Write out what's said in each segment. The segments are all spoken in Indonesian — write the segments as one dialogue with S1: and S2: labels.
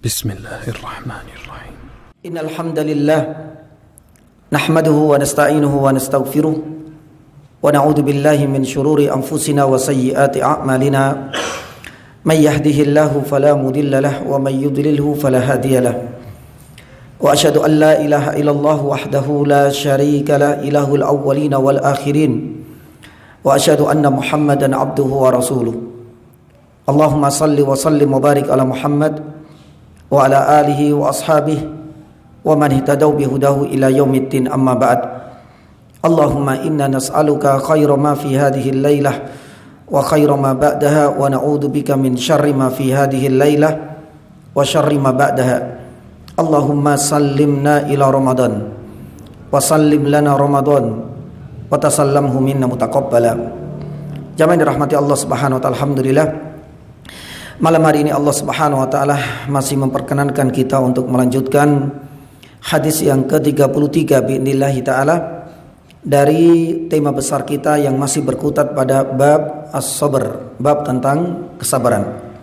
S1: بسم الله الرحمن الرحيم
S2: إن الحمد لله نحمده ونستعينه ونستغفره ونعوذ بالله من شرور أنفسنا وسيئات أعمالنا من يهده الله فلا مضل له ومن يضلله فلا هادي له وأشهد أن لا إله إلا الله وحده لا شريك له إله الأولين والآخرين وأشهد أن محمدا عبده ورسوله اللهم صل وسلم وبارك على محمد وعلى آله وأصحابه ومن اهتدوا بهداه إلى يوم الدين أما بعد اللهم إنا نسألك خير ما في هذه الليلة وخير ما بعدها ونعوذ بك من شر ما في هذه الليلة وشر ما بعدها اللهم سلمنا إلى رمضان وسلم لنا رمضان وتسلمه منا متقبلا. Jamaah dirahmati Allah Subhanahu wa taala, alhamdulillah. Malam hari ini Allah Subhanahu wa taala masih memperkenankan kita untuk melanjutkan hadis yang ke-33 biidznillah taala dari tema besar kita yang masih berkutat pada bab as-sabr, bab tentang kesabaran.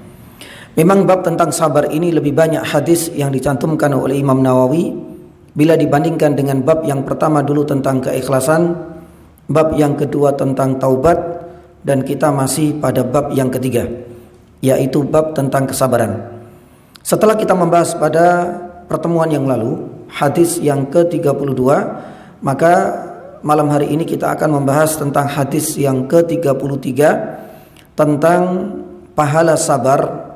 S2: Memang bab tentang sabar ini lebih banyak hadis yang dicantumkan oleh Imam Nawawi bila dibandingkan dengan bab yang pertama dulu tentang keikhlasan, bab yang kedua tentang taubat, dan kita masih pada bab yang ketiga, yaitu bab tentang kesabaran. Setelah kita membahas pada pertemuan yang lalu hadis yang ke-32, maka malam hari ini kita akan membahas tentang hadis yang ke-33 tentang pahala sabar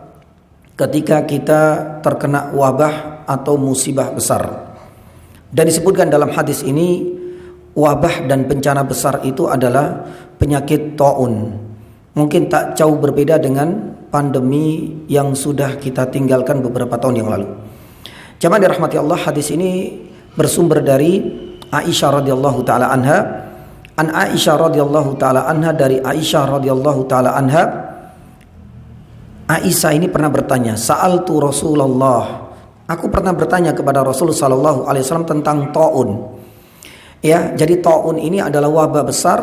S2: ketika kita terkena wabah atau musibah besar. Dan disebutkan dalam hadis ini wabah dan bencana besar itu adalah penyakit taun. Mungkin tak jauh berbeda dengan pandemi yang sudah kita tinggalkan beberapa tahun yang lalu. Jamaah dirahmati Allah, hadis ini bersumber dari Aisyah radhiyallahu taala anha. An Aisyah radhiyallahu taala anha, dari Aisyah radhiyallahu taala anha. Aisyah ini pernah bertanya, "Sa'altu Rasulullah." Aku pernah bertanya kepada Rasul sallallahu alaihi wasallam tentang taun. Ya, jadi taun ini adalah wabah besar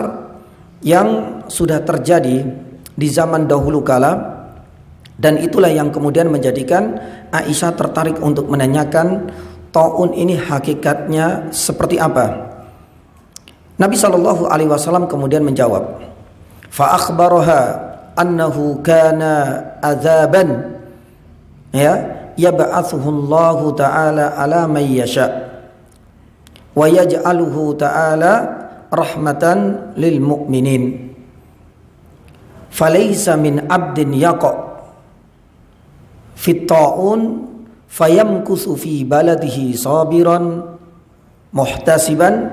S2: yang sudah terjadi di zaman dahulu kala, dan itulah yang kemudian menjadikan Aisyah tertarik untuk menanyakan taun ini hakikatnya seperti apa. Nabi sallallahu alaihi wasallam kemudian menjawab, fa akhbaraha annahu kana adzaban yab'athuhu Allahu ta'ala ala man yasha wa yaj'aluhu ta'ala rahmatan lil mu'minin falaysa min 'abdin yaqa fit ta'un fayamkusu fi baladihi sabiran muhtasiban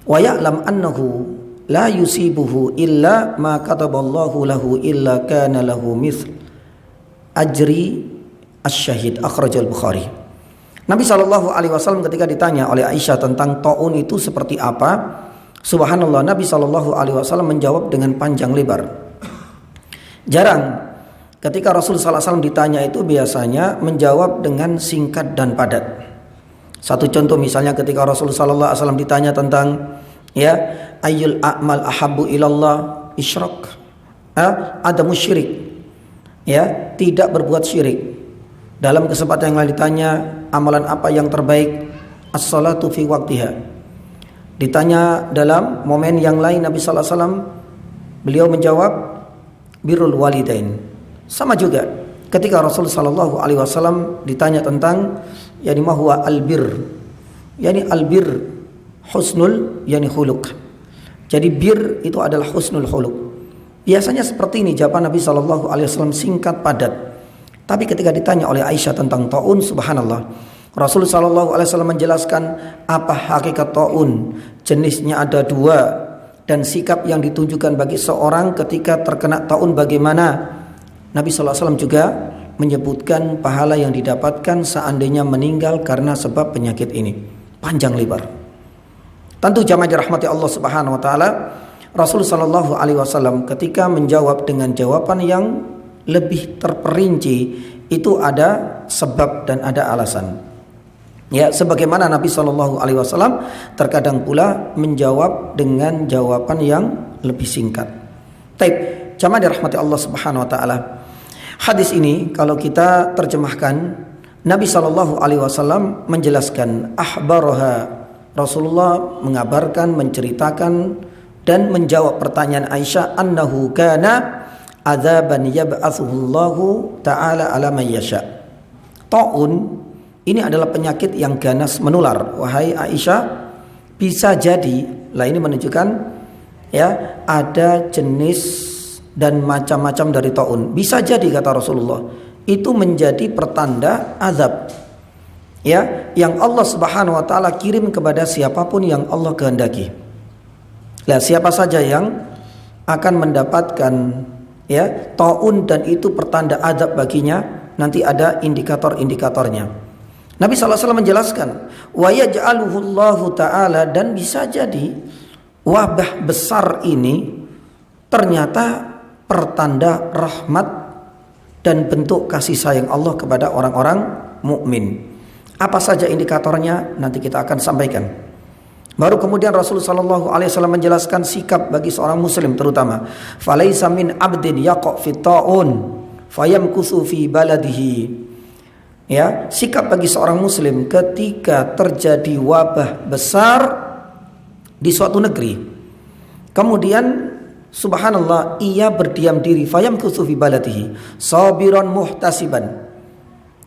S2: wa ya'lam annahu la yusibuhu illa ma kataballahu lahu illa kana lahu mithl ajri asy-syahid, akhrajal Bukhari. Nabi sallallahu alaihi wasallam ketika ditanya oleh Aisyah tentang taun itu seperti apa, subhanallah, Nabi sallallahu alaihi wasallam menjawab dengan panjang lebar. Jarang ketika Rasul sallallahu alaihi wasallam ditanya itu biasanya menjawab dengan singkat dan padat. Satu contoh misalnya ketika Rasul sallallahu alaihi wasallam ditanya tentang ayyul a'mal ahabbu ilallah, isyrak, ada musyrik, tidak berbuat syirik. Dalam kesempatan yang lain ditanya amalan apa yang terbaik, as-salatu fi waqtiha. Ditanya dalam momen yang lain Nabi sallallahu alaihi wasallam, beliau menjawab birrul walidain. Sama juga ketika Rasul sallallahu alaihi wasallam ditanya tentang ma huwa albir, albir husnul khuluq. Jadi bir itu adalah husnul khuluq. Biasanya seperti ini jawaban Nabi sallallahu alaihi wasallam, singkat padat. Tapi ketika ditanya oleh Aisyah tentang taun, subhanallah, Rasul sallallahu alaihi wasallam menjelaskan apa hakikat taun. Jenisnya ada dua, dan sikap yang ditunjukkan bagi seorang ketika terkena taun bagaimana. Nabi sallallahu alaihi wasallam juga menyebutkan pahala yang didapatkan seandainya meninggal karena sebab penyakit ini. Panjang lebar. Tentu jamaah dirahmati Allah Subhanahu wa taala, Rasul sallallahu alaihi wasallam ketika menjawab dengan jawaban yang lebih terperinci itu ada sebab dan ada alasan. Ya, sebagaimana Nabi sallallahu alaihi wasallam terkadang pula menjawab dengan jawaban yang lebih singkat. Taib, jamaah dirahmati Allah Subhanahu wa taala. Hadis ini kalau kita terjemahkan, Nabi SAW menjelaskan, ahbaraha, Rasulullah mengabarkan, menceritakan dan menjawab pertanyaan Aisyah, annahu kana adzaban yab'atsuhullahu ta'ala ala man yasha. Taun ini adalah penyakit yang ganas menular. Wahai Aisyah, bisa jadi, lah ini menunjukkan ya ada jenis dan macam-macam dari taun. Bisa jadi kata Rasulullah, itu menjadi pertanda azab ya yang Allah Subhanahu wa taala kirim kepada siapapun yang Allah kehendaki. Lah siapa saja yang akan mendapatkan ya taun dan itu pertanda azab baginya, nanti ada indikator-indikatornya. Nabi SAW menjelaskan, wa yaj'aluhu Allahu ta'ala, dan bisa jadi wabah besar ini ternyata pertanda rahmat dan bentuk kasih sayang Allah kepada orang-orang mukmin. Apa saja indikatornya nanti kita akan sampaikan. Baru kemudian Rasulullah SAW menjelaskan sikap bagi seorang muslim terutama. Falaisa min abdin yaqa fi ta'un fayamkuthu fi baladihi. Ya, sikap bagi seorang muslim ketika terjadi wabah besar di suatu negeri. Kemudian subhanallah, ia berdiam diri, fayamkuthu fi baladihi sabiran muhtasiban.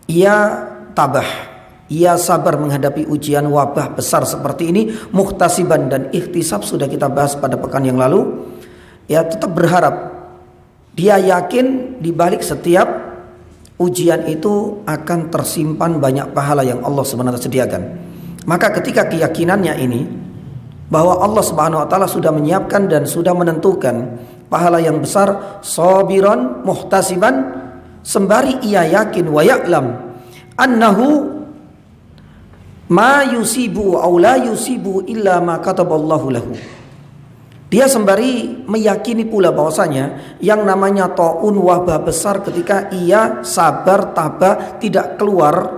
S2: Ia tabah, ia sabar menghadapi ujian wabah besar seperti ini, muhtasiban, dan ikhtisab sudah kita bahas pada pekan yang lalu. Ya, tetap berharap. Dia yakin di balik setiap ujian itu akan tersimpan banyak pahala yang Allah Subhanahu wa taala sediakan. Maka ketika keyakinannya ini bahwa Allah Subhanahu wa taala sudah menyiapkan dan sudah menentukan pahala yang besar, sabiran muhtasiban, sembari ia yakin wa ya'lam annahu ma yusibu aw la yusibu illa ma kataballahu lahu. Dia sembari meyakini pula bahwasanya yang namanya taun wabah besar ketika ia sabar tabah tidak keluar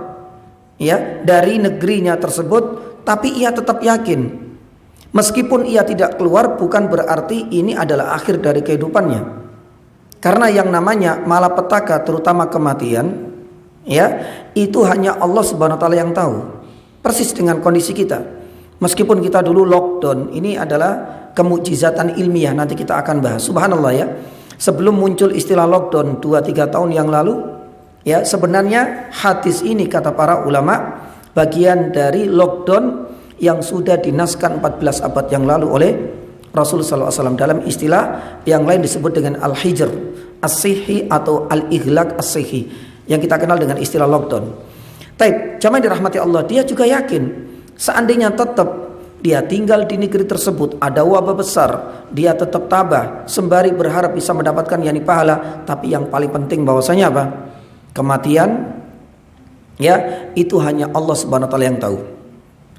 S2: ya dari negerinya tersebut, tapi ia tetap yakin meskipun ia tidak keluar bukan berarti ini adalah akhir dari kehidupannya. Karena yang namanya malapetaka terutama kematian ya itu hanya Allah Subhanahu wa taala yang tahu. Persis dengan kondisi kita. Meskipun kita dulu lockdown, ini adalah kemukjizatan ilmiah, nanti kita akan bahas. Subhanallah ya. Sebelum muncul istilah lockdown 2-3 tahun yang lalu, ya sebenarnya hadis ini kata para ulama bagian dari lockdown yang sudah dinaskan 14 abad yang lalu oleh Rasulullah SAW. Dalam istilah yang lain disebut dengan al-hijr as-sihi atau al-ighlaq as-sihi, yang kita kenal dengan istilah lockdown. Taib, jamaah dirahmati Allah, dia juga yakin seandainya tetap dia tinggal di negeri tersebut ada wabah besar, dia tetap tabah sembari berharap bisa mendapatkan yakni pahala. Tapi yang paling penting bahwasanya apa? Kematian ya itu hanya Allah Subhanahu wa taala yang tahu.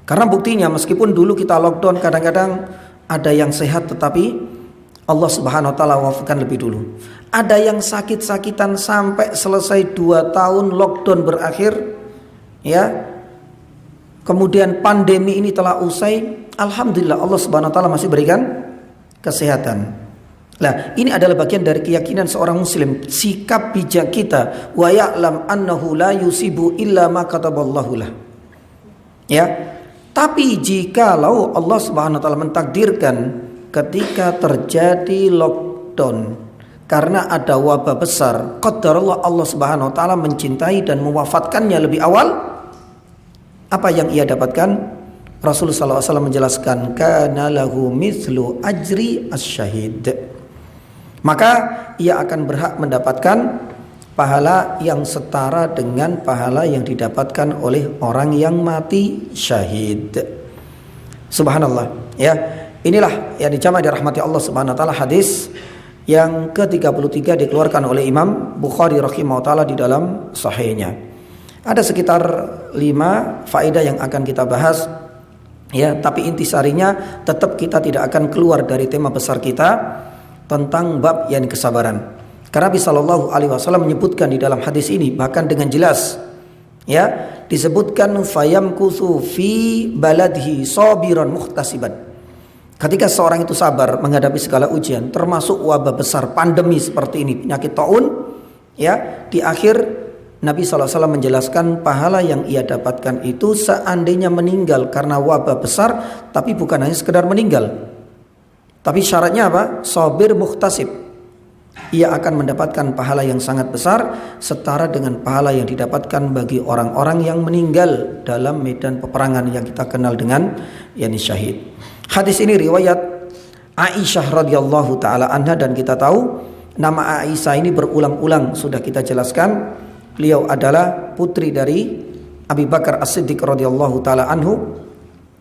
S2: Karena buktinya meskipun dulu kita lockdown, kadang-kadang ada yang sehat tetapi Allah Subhanahu wa taala wafatkan lebih dulu. Ada yang sakit-sakitan sampai selesai 2 tahun lockdown berakhir ya. Kemudian pandemi ini telah usai, alhamdulillah Allah Subhanahu wa taala masih berikan kesehatan. Nah, ini adalah bagian dari keyakinan seorang muslim, sikap bijak kita, wa ya'lam annahu la yusibu illa ma kataballahu lah. Ya. Tapi jikalau Allah Subhanahu wa taala mentakdirkan ketika terjadi lockdown karena ada wabah besar, qadarullah Allah Subhanahu wa taala mencintai dan mewafatkannya lebih awal, apa yang ia dapatkan? Rasulullah SAW menjelaskan, kana lahu mithlu ajri as-syahid. Maka ia akan berhak mendapatkan pahala yang setara dengan pahala yang didapatkan oleh orang yang mati syahid. Subhanallah ya. Inilah yang dijamaah dirahmati Allah Subhanahu wa taala, hadis yang ke-33 dikeluarkan oleh Imam Bukhari rahimahullah taala di dalam sahihnya. Ada sekitar 5 faedah yang akan kita bahas ya, tapi intisarinya tetap kita tidak akan keluar dari tema besar kita tentang bab yang kesabaran. Karena Nabi sallallahu alaihi wasallam menyebutkan di dalam hadis ini bahkan dengan jelas ya, disebutkan fayamkuthu fi baladhi sabiran muhtasiban. Ketika seorang itu sabar menghadapi segala ujian, termasuk wabah besar pandemi seperti ini, penyakit taun, Ya, di akhir Nabi SAW menjelaskan pahala yang ia dapatkan itu seandainya meninggal karena wabah besar, tapi bukan hanya sekedar meninggal. Tapi syaratnya apa? Sabir muhtasib. Ia akan mendapatkan pahala yang sangat besar setara dengan pahala yang didapatkan bagi orang-orang yang meninggal dalam medan peperangan yang kita kenal dengan yakni syahid. Hadis ini riwayat Aisyah radhiyallahu taala anha, dan kita tahu nama Aisyah ini berulang-ulang sudah kita jelaskan. Beliau adalah putri dari Abi Bakar As-Siddiq radhiyallahu taala anhu.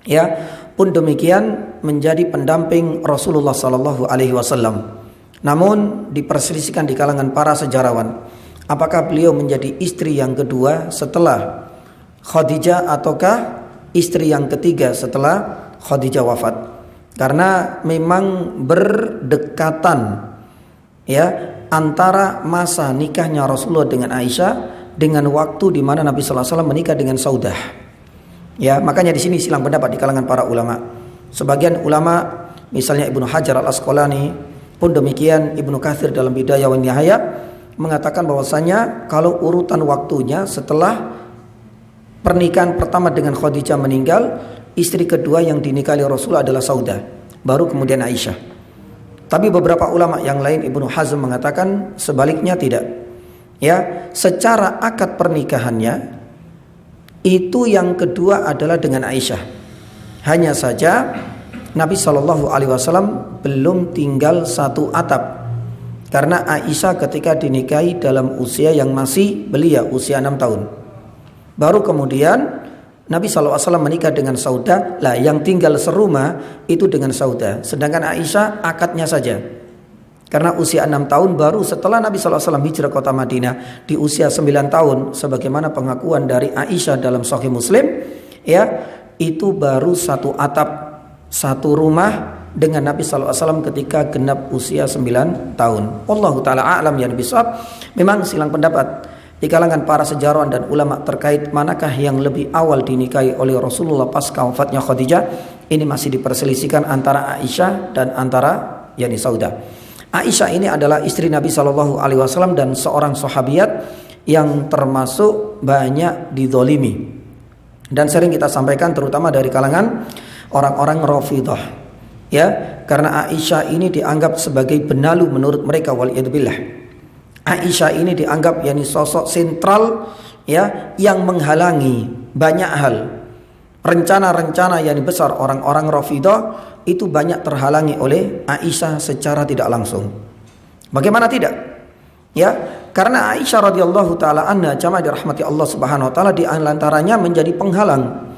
S2: Ya, pun demikian menjadi pendamping Rasulullah sallallahu alaihi wasallam. Namun diperselisihkan di kalangan para sejarawan, apakah beliau menjadi istri yang kedua setelah Khadijah ataukah istri yang ketiga setelah Khadijah wafat. Karena memang berdekatan ya antara masa nikahnya Rasulullah dengan Aisyah dengan waktu di mana Nabi sallallahu alaihi wasallam menikah dengan Saudah. Ya, makanya di sini silang pendapat di kalangan para ulama. Sebagian ulama misalnya Ibnu Hajar Al-Asqalani, pun demikian Ibnu Katsir dalam Bidayah wa Nihayah mengatakan bahwasanya kalau urutan waktunya setelah pernikahan pertama dengan Khadijah meninggal, istri kedua yang dinikahi Rasulullah adalah Saudah, baru kemudian Aisyah. Tapi beberapa ulama yang lain, Ibnu Hazm mengatakan sebaliknya tidak. Ya, secara akad pernikahannya itu yang kedua adalah dengan Aisyah. Hanya saja Nabi Shallallahu Alaihi Wasallam belum tinggal satu atap, karena Aisyah ketika dinikahi dalam usia yang masih belia, usia 6 tahun. Baru kemudian Nabi SAW menikah dengan Saudah. Lah yang tinggal serumah itu dengan Saudah. Sedangkan Aisyah akadnya saja. Karena usia 6 tahun baru setelah Nabi SAW hijrah kota Madinah di usia 9 tahun. Sebagaimana pengakuan dari Aisyah dalam Sahih Muslim. Ya, itu baru satu atap, satu rumah dengan Nabi SAW ketika genap usia 9 tahun. Wallahu ta'ala a'lam ya bisawab. Memang silang pendapat di kalangan para sejarawan dan ulama terkait manakah yang lebih awal dinikahi oleh Rasulullah pasca wafatnya Khadijah. Ini masih diperselisihkan antara Aisyah dan antara yakni Saudah. Aisyah ini adalah istri Nabi SAW dan seorang sahabiat yang termasuk banyak dizalimi dan sering kita sampaikan terutama dari kalangan orang-orang Rafidhah. Ya, karena Aisyah ini dianggap sebagai benalu menurut mereka, waliyadzubillah. Aisyah ini dianggap yakni sosok sentral ya yang menghalangi banyak hal. Rencana-rencana yang besar orang-orang Rafidhah itu banyak terhalangi oleh Aisyah secara tidak langsung. Bagaimana tidak? Ya, karena Aisyah radhiyallahu taala anha jamaah dirahmati Allah Subhanahu wa taala di antaranya menjadi penghalang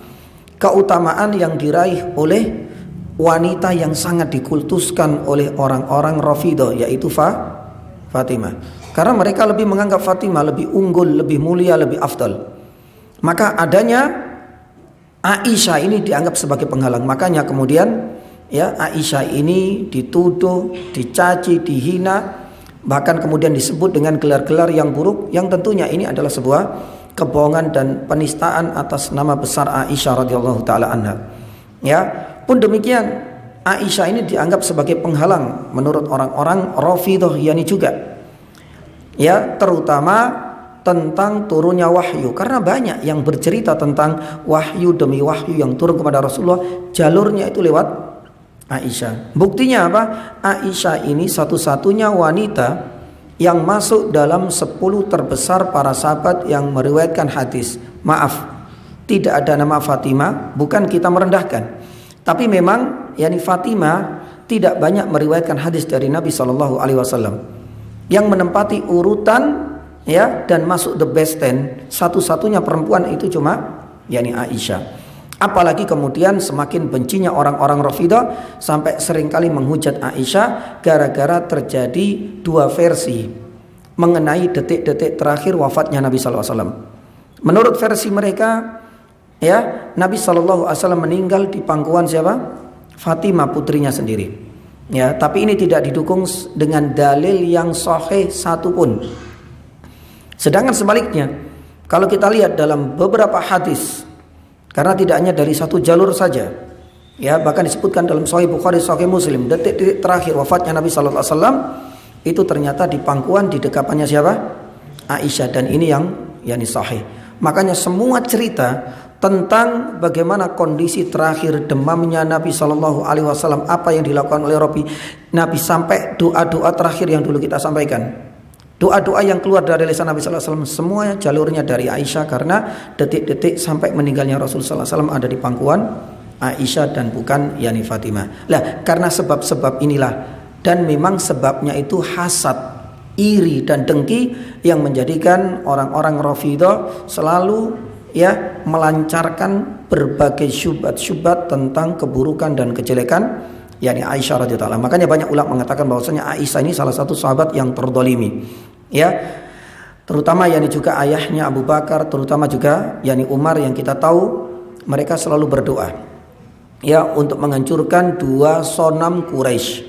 S2: keutamaan yang diraih oleh wanita yang sangat dikultuskan oleh orang-orang Rafidhah, yaitu Fatimah. Karena mereka lebih menganggap Fatimah lebih unggul, lebih mulia, lebih afdal. Maka adanya Aisyah ini dianggap sebagai penghalang. Makanya kemudian ya Aisyah ini dituduh, dicaci, dihina, bahkan kemudian disebut dengan gelar-gelar yang buruk, yang tentunya ini adalah sebuah kebohongan dan penistaan atas nama besar Aisyah radhiyallahu taala anha. Ya, pun demikian Aisyah ini dianggap sebagai penghalang menurut orang-orang Rafidhah yani juga. Ya, terutama tentang turunnya wahyu, karena banyak yang bercerita tentang wahyu demi wahyu yang turun kepada Rasulullah, jalurnya itu lewat Aisyah. Buktinya apa? Aisyah ini satu-satunya wanita yang masuk dalam 10 terbesar para sahabat yang meriwayatkan hadis. Maaf, tidak ada nama Fatimah, bukan kita merendahkan, tapi memang yakni Fatimah tidak banyak meriwayatkan hadis dari Nabi SAW. Yang menempati urutan ya dan masuk the best 10 satu-satunya perempuan itu cuma yakni Aisyah. Apalagi kemudian semakin bencinya orang-orang Rafidhah sampai seringkali menghujat Aisyah gara-gara terjadi dua versi mengenai detik-detik terakhir wafatnya Nabi SAW. Menurut versi mereka ya Nabi SAW meninggal di pangkuan siapa? Fatimah, putrinya sendiri. Ya, tapi ini tidak didukung dengan dalil yang sahih satupun. Sedangkan sebaliknya, kalau kita lihat dalam beberapa hadis, karena tidak hanya dari satu jalur saja, ya bahkan disebutkan dalam Sahih Bukhari, Sahih Muslim, detik-detik terakhir wafatnya Nabi SAW itu ternyata di pangkuan di dekapannya siapa? Aisyah, dan ini yang sahih. Makanya semua cerita tentang bagaimana kondisi terakhir demamnya Nabi Shallallahu Alaihi Wasallam, apa yang dilakukan oleh Nabi sampai doa-doa terakhir yang dulu kita sampaikan, doa-doa yang keluar dari lisan Nabi Shallallahu Alaihi Wasallam, semuanya jalurnya dari Aisyah, karena detik-detik sampai meninggalnya Rasul Sallallahu Alaihi Wasallam ada di pangkuan Aisyah dan bukan Fatimah. Lah, karena sebab-sebab inilah, dan memang sebabnya itu hasad, iri dan dengki yang menjadikan orang-orang Rafidhah selalu melancarkan berbagai syubhat-syubhat tentang keburukan dan kejelekan Aisyah radhiyallahu anha. Makanya banyak ulama mengatakan bahwasanya Aisyah ini salah satu sahabat yang terdolimi, terutama juga ayahnya Abu Bakar, terutama juga Umar, yang kita tahu mereka selalu berdoa untuk menghancurkan dua sonam Quraisy,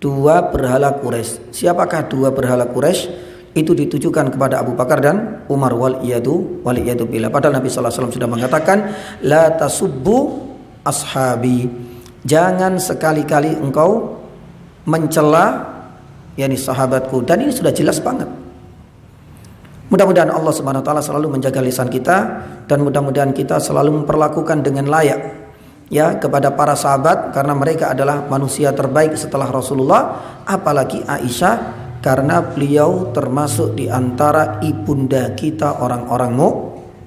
S2: dua berhala Quraisy. Siapakah dua berhala Quraisy? Itu ditujukan kepada Abu Bakar dan Umar, waliyadu billah. Padahal Nabi sallallahu alaihi wasallam sudah mengatakan, la tasubbu ashabi, jangan sekali-kali engkau mencela sahabatku. Dan ini sudah jelas banget. Mudah-mudahan Allah Subhanahu wa taala selalu menjaga lisan kita, dan mudah-mudahan kita selalu memperlakukan dengan layak kepada para sahabat, karena mereka adalah manusia terbaik setelah Rasulullah, apalagi Aisyah, karena beliau termasuk di antara ibunda kita orang-orang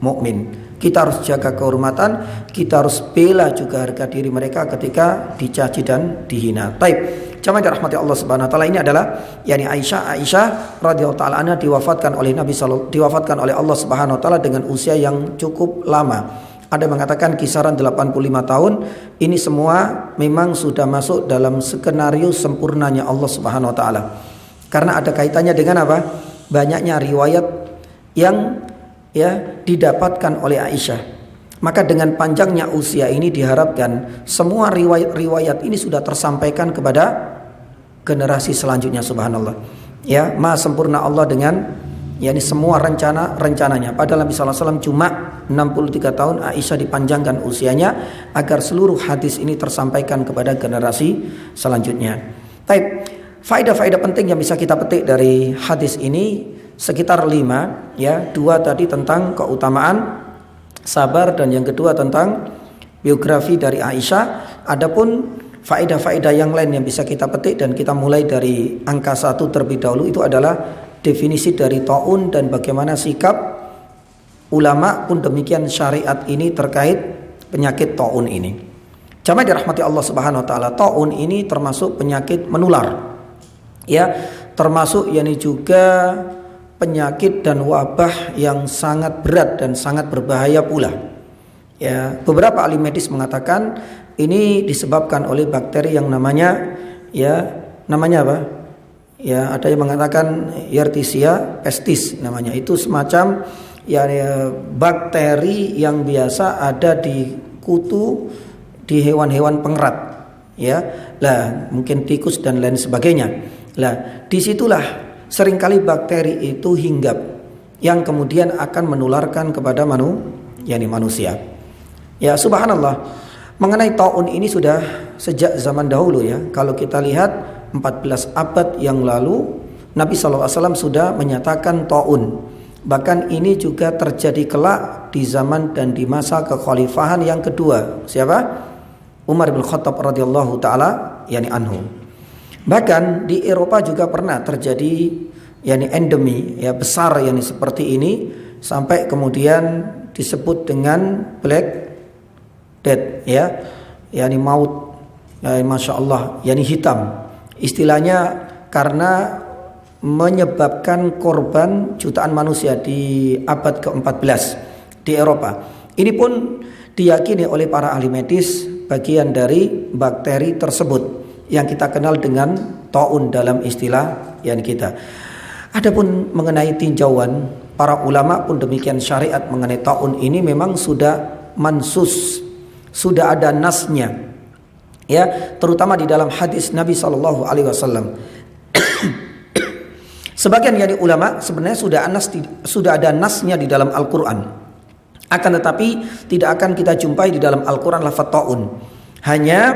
S2: mukmin. Kita harus jaga kehormatan, kita harus bela juga harga diri mereka ketika dicaci dan dihina. Taib, jamaah dirahmati Allah Subhanahu wa taala, ini adalah Aisyah radhiyallahu taala anha diwafatkan oleh Allah Subhanahu wa taala dengan usia yang cukup lama. Ada yang mengatakan kisaran 85 tahun. Ini semua memang sudah masuk dalam skenario sempurnanya Allah Subhanahu wa taala. Karena ada kaitannya dengan apa? Banyaknya riwayat yang didapatkan oleh Aisyah. Maka dengan panjangnya usia ini diharapkan semua riwayat ini sudah tersampaikan kepada generasi selanjutnya, subhanallah. Maha sempurna Allah dengan semua rencananya. Padahal Nabi sallallahu alaihi wasallam cuma 63 tahun, Aisyah dipanjangkan usianya agar seluruh hadis ini tersampaikan kepada generasi selanjutnya. Baik. Faedah-faedah penting yang bisa kita petik dari hadis ini sekitar 5, 2 tadi tentang keutamaan sabar, dan yang kedua tentang biografi dari Aisyah. Adapun faedah-faedah yang lain yang bisa kita petik, dan kita mulai dari angka 1 terlebih dahulu, itu adalah definisi dari taun dan bagaimana sikap ulama pun demikian syariat ini terkait penyakit taun ini. Jamaah dirahmati Allah Subhanahu wa taala, taun ini termasuk penyakit menular. Termasuk juga penyakit dan wabah yang sangat berat dan sangat berbahaya pula. Beberapa ahli medis mengatakan ini disebabkan oleh bakteri yang namanya apa? Ada yang mengatakan Yersinia pestis namanya. Itu semacam bakteri yang biasa ada di kutu di hewan-hewan pengerat. Mungkin tikus dan lain sebagainya. Disitulah seringkali bakteri itu hinggap, yang kemudian akan menularkan kepada manusia. Subhanallah. Mengenai taun ini sudah sejak zaman dahulu Kalau kita lihat 14 abad yang lalu Nabi SAW sudah menyatakan taun. Bahkan ini juga terjadi kelak di zaman dan di masa kekhalifahan yang kedua. Siapa? Umar bin Khattab radhiyallahu taala anhu. Bahkan di Eropa juga pernah terjadi endemi besar seperti ini, sampai kemudian disebut dengan Black Death maut masya Allah hitam. Istilahnya karena menyebabkan korban jutaan manusia di abad ke-14 di Eropa. Ini pun diyakini oleh para ahli medis bagian dari bakteri tersebut yang kita kenal dengan taun dalam istilah kita. Adapun mengenai tinjauan, para ulama pun demikian syariat mengenai taun ini memang sudah mansus, sudah ada nasnya. Terutama di dalam hadis Nabi sallallahu alaihi wasallam. Sebagian dari ulama sebenarnya sudah ada nasnya di dalam Al-Qur'an. Akan tetapi tidak akan kita jumpai di dalam Al-Qur'an lafaz taun. Hanya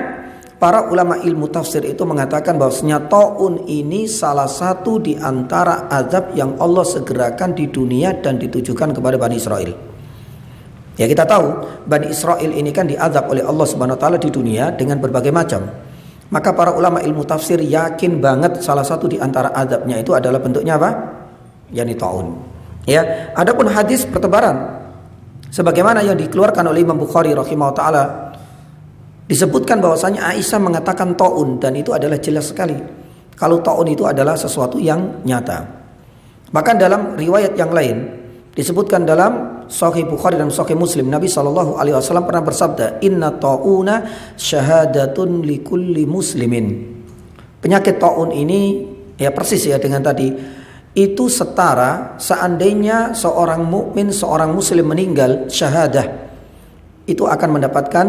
S2: para ulama ilmu tafsir itu mengatakan bahwasanya taun ini salah satu di antara azab yang Allah segerakan di dunia dan ditujukan kepada Bani Israel. Ya, kita tahu Bani Israel ini kan diazab oleh Allah Subhanahu wa taala di dunia dengan berbagai macam. Maka para ulama ilmu tafsir yakin banget salah satu di antara azabnya itu adalah bentuknya apa? Yani taun. Ya, adapun hadis pertebaran sebagaimana yang dikeluarkan oleh Imam Bukhari rahimahullah taala, disebutkan bahwasanya Aisyah mengatakan taun, dan itu adalah jelas sekali kalau taun itu adalah sesuatu yang nyata. Bahkan dalam riwayat yang lain disebutkan dalam Sahih Bukhari dan Sahih Muslim, Nabi SAW pernah bersabda, inna tauna syahadatun likulli muslimin. Penyakit taun ini ya persis ya dengan tadi, itu setara seandainya seorang mukmin, seorang muslim meninggal syahadah, itu akan mendapatkan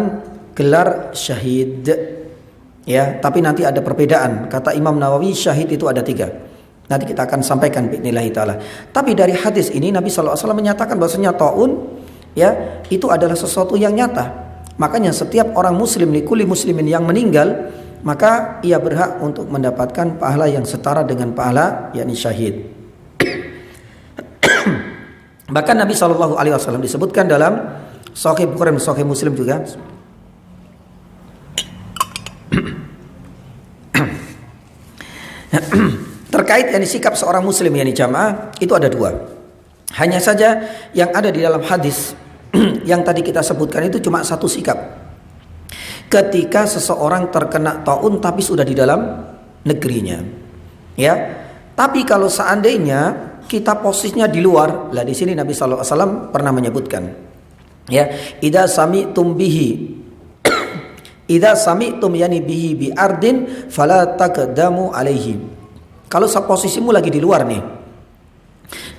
S2: gelar syahid. Ya, tapi nanti ada perbedaan. Kata Imam Nawawi syahid itu ada 3. Nanti kita akan sampaikan bi'idznillah ta'ala. Tapi dari hadis ini Nabi SAW menyatakan bahwasanya taun ya itu adalah sesuatu yang nyata. Makanya setiap orang muslim likulli muslimin yang meninggal, maka ia berhak untuk mendapatkan pahala yang setara dengan pahala yakni syahid. Bahkan Nabi SAW disebutkan dalam Sahih Bukhari dan Sahih Muslim juga, terkait yakni sikap seorang muslim yakni jamaah itu ada 2. Hanya saja yang ada di dalam hadis yang tadi kita sebutkan itu cuma 1 sikap. Ketika seseorang terkena taun tapi sudah di dalam negerinya. Ya. Tapi kalau seandainya kita posisinya di luar, lah di sini Nabi sallallahu alaihi wasallam pernah menyebutkan. Ya, idza sami'tum bihi idza sami'tum yani bihi bi ardin fala taqdamu alaihi. Kalau posisimu lagi di luar nih,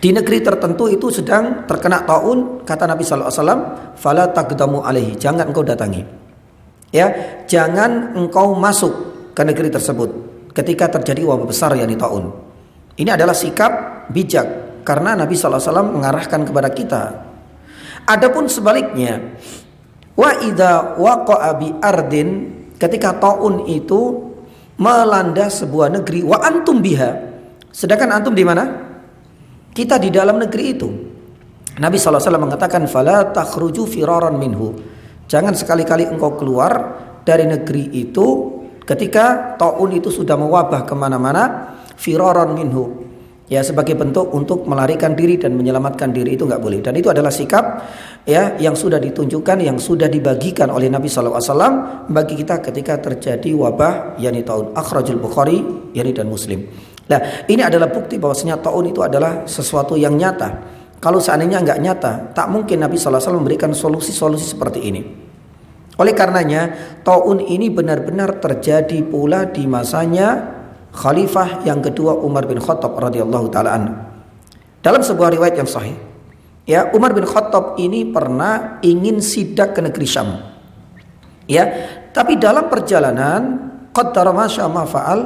S2: di negeri tertentu itu sedang terkena taun, kata Nabi sallallahu alaihi wasallam, fala taqdamu alaihi, jangan engkau datangi. Ya, jangan engkau masuk ke negeri tersebut ketika terjadi wabah besar yakni taun. Ini adalah sikap bijak karena Nabi sallallahu alaihi wasallam mengarahkan kepada kita. Adapun sebaliknya, wa idza waqa'a bi ardin, ketika taun itu melanda sebuah negeri, wa antum biha, sedangkan antum di mana? Kita di dalam negeri itu. Nabi SAW mengatakan fala takhruju firaran minhu, jangan sekali-kali engkau keluar dari negeri itu ketika taun itu sudah mewabah kemana-mana, firaran minhu, ya sebagai bentuk untuk melarikan diri dan menyelamatkan diri, itu nggak boleh. Dan itu adalah sikap ya yang sudah ditunjukkan, yang sudah dibagikan oleh Nabi SAW bagi kita ketika terjadi wabah yakni taun. Akhrajul Bukhari yakni dan Muslim. Nah, ini adalah bukti bahwasanya taun itu adalah sesuatu yang nyata. Kalau seandainya nggak nyata, tak mungkin Nabi SAW memberikan solusi-solusi seperti ini. Oleh karenanya, taun ini benar-benar terjadi pula di masanya Khalifah yang kedua Umar bin Khattab radhiyallahu taala anhu. Dalam sebuah riwayat yang sahih, ya, Umar bin Khattab ini pernah ingin sidak ke negeri Syam. Ya, tapi dalam perjalanan qaddara ma syaa ma fa'al,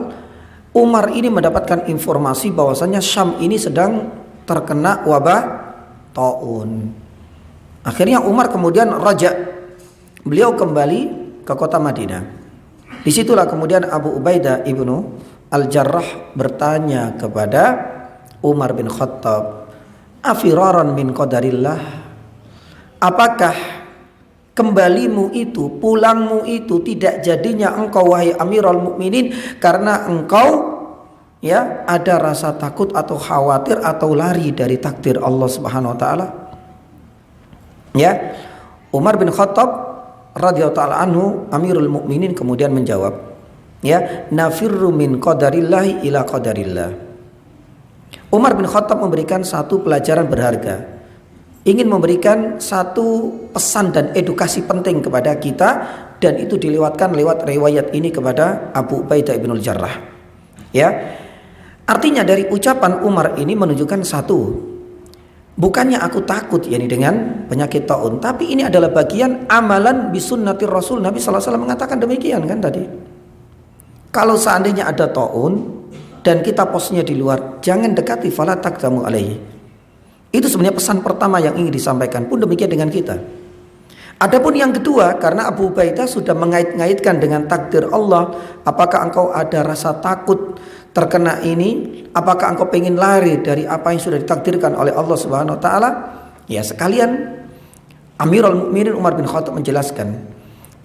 S2: Umar ini mendapatkan informasi bahwasanya Syam ini sedang terkena wabah taun. Akhirnya Umar kemudian raja, beliau kembali ke kota Madinah. Disitulah kemudian Abu Ubaidah ibnu Al-Jarrah bertanya kepada Umar bin Khattab, afiraran min qadarillah, apakah kembalimu itu, pulangmu itu tidak jadinya engkau wahai Amirul Mukminin karena engkau ya ada rasa takut atau khawatir atau lari dari takdir Allah Subhanahu wa taala? Ya, Umar bin Khattab radhiyallahu taala anhu Amirul Mukminin kemudian menjawab, ya, nafirru min qadarillahi ila qadarillah. Umar bin Khattab memberikan satu pelajaran berharga, ingin memberikan satu pesan dan edukasi penting kepada kita, dan itu dilewatkan lewat riwayat ini kepada Abu Ubaidah ibn al-Jarrah. Ya, artinya dari ucapan Umar ini menunjukkan satu, bukannya aku takut yakni dengan penyakit taun, tapi ini adalah bagian amalan bisunnatir Rasul. Nabi sallallahu alaihi wasallam mengatakan demikian kan tadi. Kalau seandainya ada taun dan kita posnya di luar, jangan dekati, fala taqdamu alaihi. Itu sebenarnya pesan pertama yang ingin disampaikan, pun demikian dengan kita. Adapun yang kedua, karena Abu Ubaidah sudah mengait-ngaitkan dengan takdir Allah, apakah engkau ada rasa takut terkena ini? Apakah engkau ingin lari dari apa yang sudah ditakdirkan oleh Allah Subhanahu wa taala? Ya, sekalian Amirul Mukminin Umar bin Khattab menjelaskan